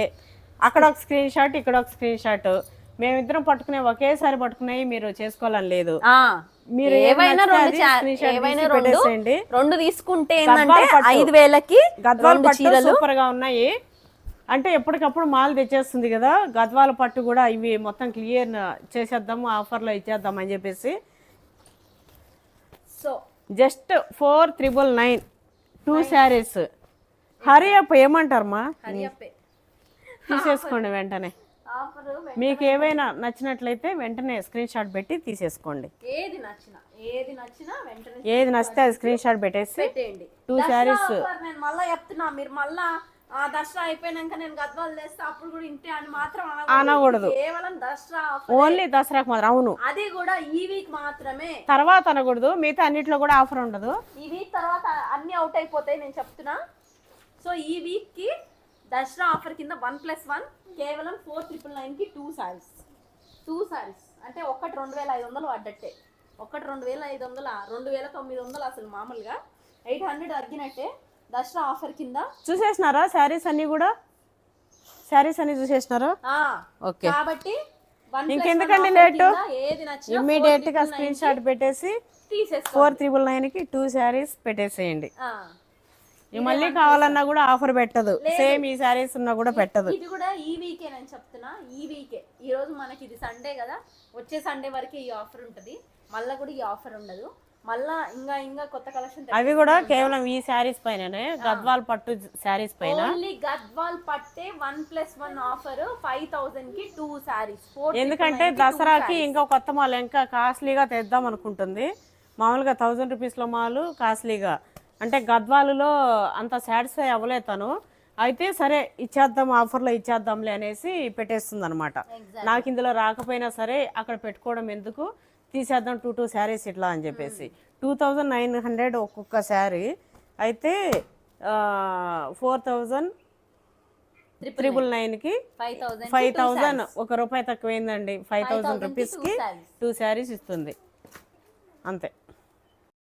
అక్కడ ఒక స్క్రీన్ షాట్, ఇక్కడ ఒక స్క్రీన్ షాట్, మేమిద్దరం పట్టుకునే ఒకేసారి పట్టుకునేవి మీరు చేసుకోవాలని లేదు. మీరు ఏవైనా 2 తీసుకుంటే 5,000కి గద్వాల్ పట్టు సూపర్ గా ఉన్నాయి. అంటే ఎప్పటికప్పుడు మాల్ తెచ్చేస్తుంది కదా, గద్వాల పట్టు కూడా ఇవి మొత్తం క్లియర్ చేసేద్దాము, ఆఫర్లో ఇచ్చేద్దాం అని చెప్పేసి. So just 4,999 2 saris. Hurry up ఏమంటారమ్మా, తీసేసుకోండి వెంటనే. మీకు ఏవైనా నచ్చినట్లయితే వెంటనే స్క్రీన్ షాట్ పెట్టి తీసేసుకోండి. ఏది నచ్చితే అది స్క్రీన్ షాట్ పెట్టేసి 2 శారీస్. మళ్ళా చెప్తున్నా, మీరు మళ్ళా దసరా అయిపోయినాక నేను గద్వాలు చేస్తే అప్పుడు కూడా ఇంతే అని మాత్రం అనకూడదు. కేవలం దసరా ఓన్లీ దసరాకు మాత్రం. అవును, అది కూడా ఈ వీక్ మాత్రమే, తర్వాత అనకూడదు. మిగతా అన్నిట్లో కూడా ఆఫర్ ఉండదు. ఈ వీక్ తర్వాత అన్ని అవుట్ అయిపోతాయి నేను చెప్తున్నా. సో ఈ వీక్ కి దసరా ఆఫర్ కింద 1+1 కేవలం 4,999 కి 2 శారీస్. 2 శారీస్ అంటే ఒకటి 2,500 పడ్డట్టే. ఒకటి 2,500, 2,900 అసలు మామూలుగా 800 తగ్గినట్టే. దసరా ఆఫర్ కింద చూసేసినారా శారీస్ అన్ని కూడా? శారీస్ అన్ని చూసేసినారా? ఓకే, కాబట్టి ఇంకెందుకండి లేటు, ఏది నచ్చినా ఇమ్మీడియట్ గా స్క్రీన్ షాట్ పెట్టేసి తీసేసుకో. 4399కి 2 శారీస్ పెట్టేసేయండి. ఇవి మళ్ళీ కావాలన్నా కూడా ఆఫర్ పెట్టదు, సేమ్ ఈ శారీస్ ఉన్నా కూడా పెట్టదు. ఇది కూడా ఈ వీకే నేను చెప్తున్నా, ఈ వీకే. ఈ రోజు మనకి ఇది సండే కదా, వచ్చే సండే వరకు ఈ ఆఫర్ ఉంటది, మళ్ళా కూడా ఈ ఆఫర్ ఉండదు. మళ్ళా ఇంకా కొత్త కలెక్షన్. అవి కూడా కేవలం ఈ శారీస్ పైననే, గద్వాల్ పట్టు శారీస్ పైన. ఓన్లీ గద్వాల్ పట్టే 1+1 ఆఫర్ 5000 కి 2 శారీస్. ఎందుకంటే దసరాకి ఇంకా కొత్త మాల్ ఇంకా కాస్ట్లీగా తెద్దాం అనుకుంటుంది. మామూలుగా 1000 రూపీస్లో మాలు కాస్ట్లీగా, అంటే గద్వాలులో అంత సాటిస్ఫై అవ్వలేదు తను. అయితే సరే ఇచ్చేద్దాం, ఆఫర్లో ఇచ్చేద్దాంలే అనేసి పెట్టేస్తుంది అనమాట. నాకు ఇందులో రాకపోయినా సరే అక్కడ పెట్టుకోవడం ఎందుకు, తీసేద్దాం 2 శారీస్ ఇట్లా అని చెప్పేసి. 2900 ఒక్కొక్క శారీ అయితే 4999కి 5000, 1 రూపాయి తక్కువైందండి. 5000 రూపీస్కి 2 శారీస్ ఇస్తుంది అంతే.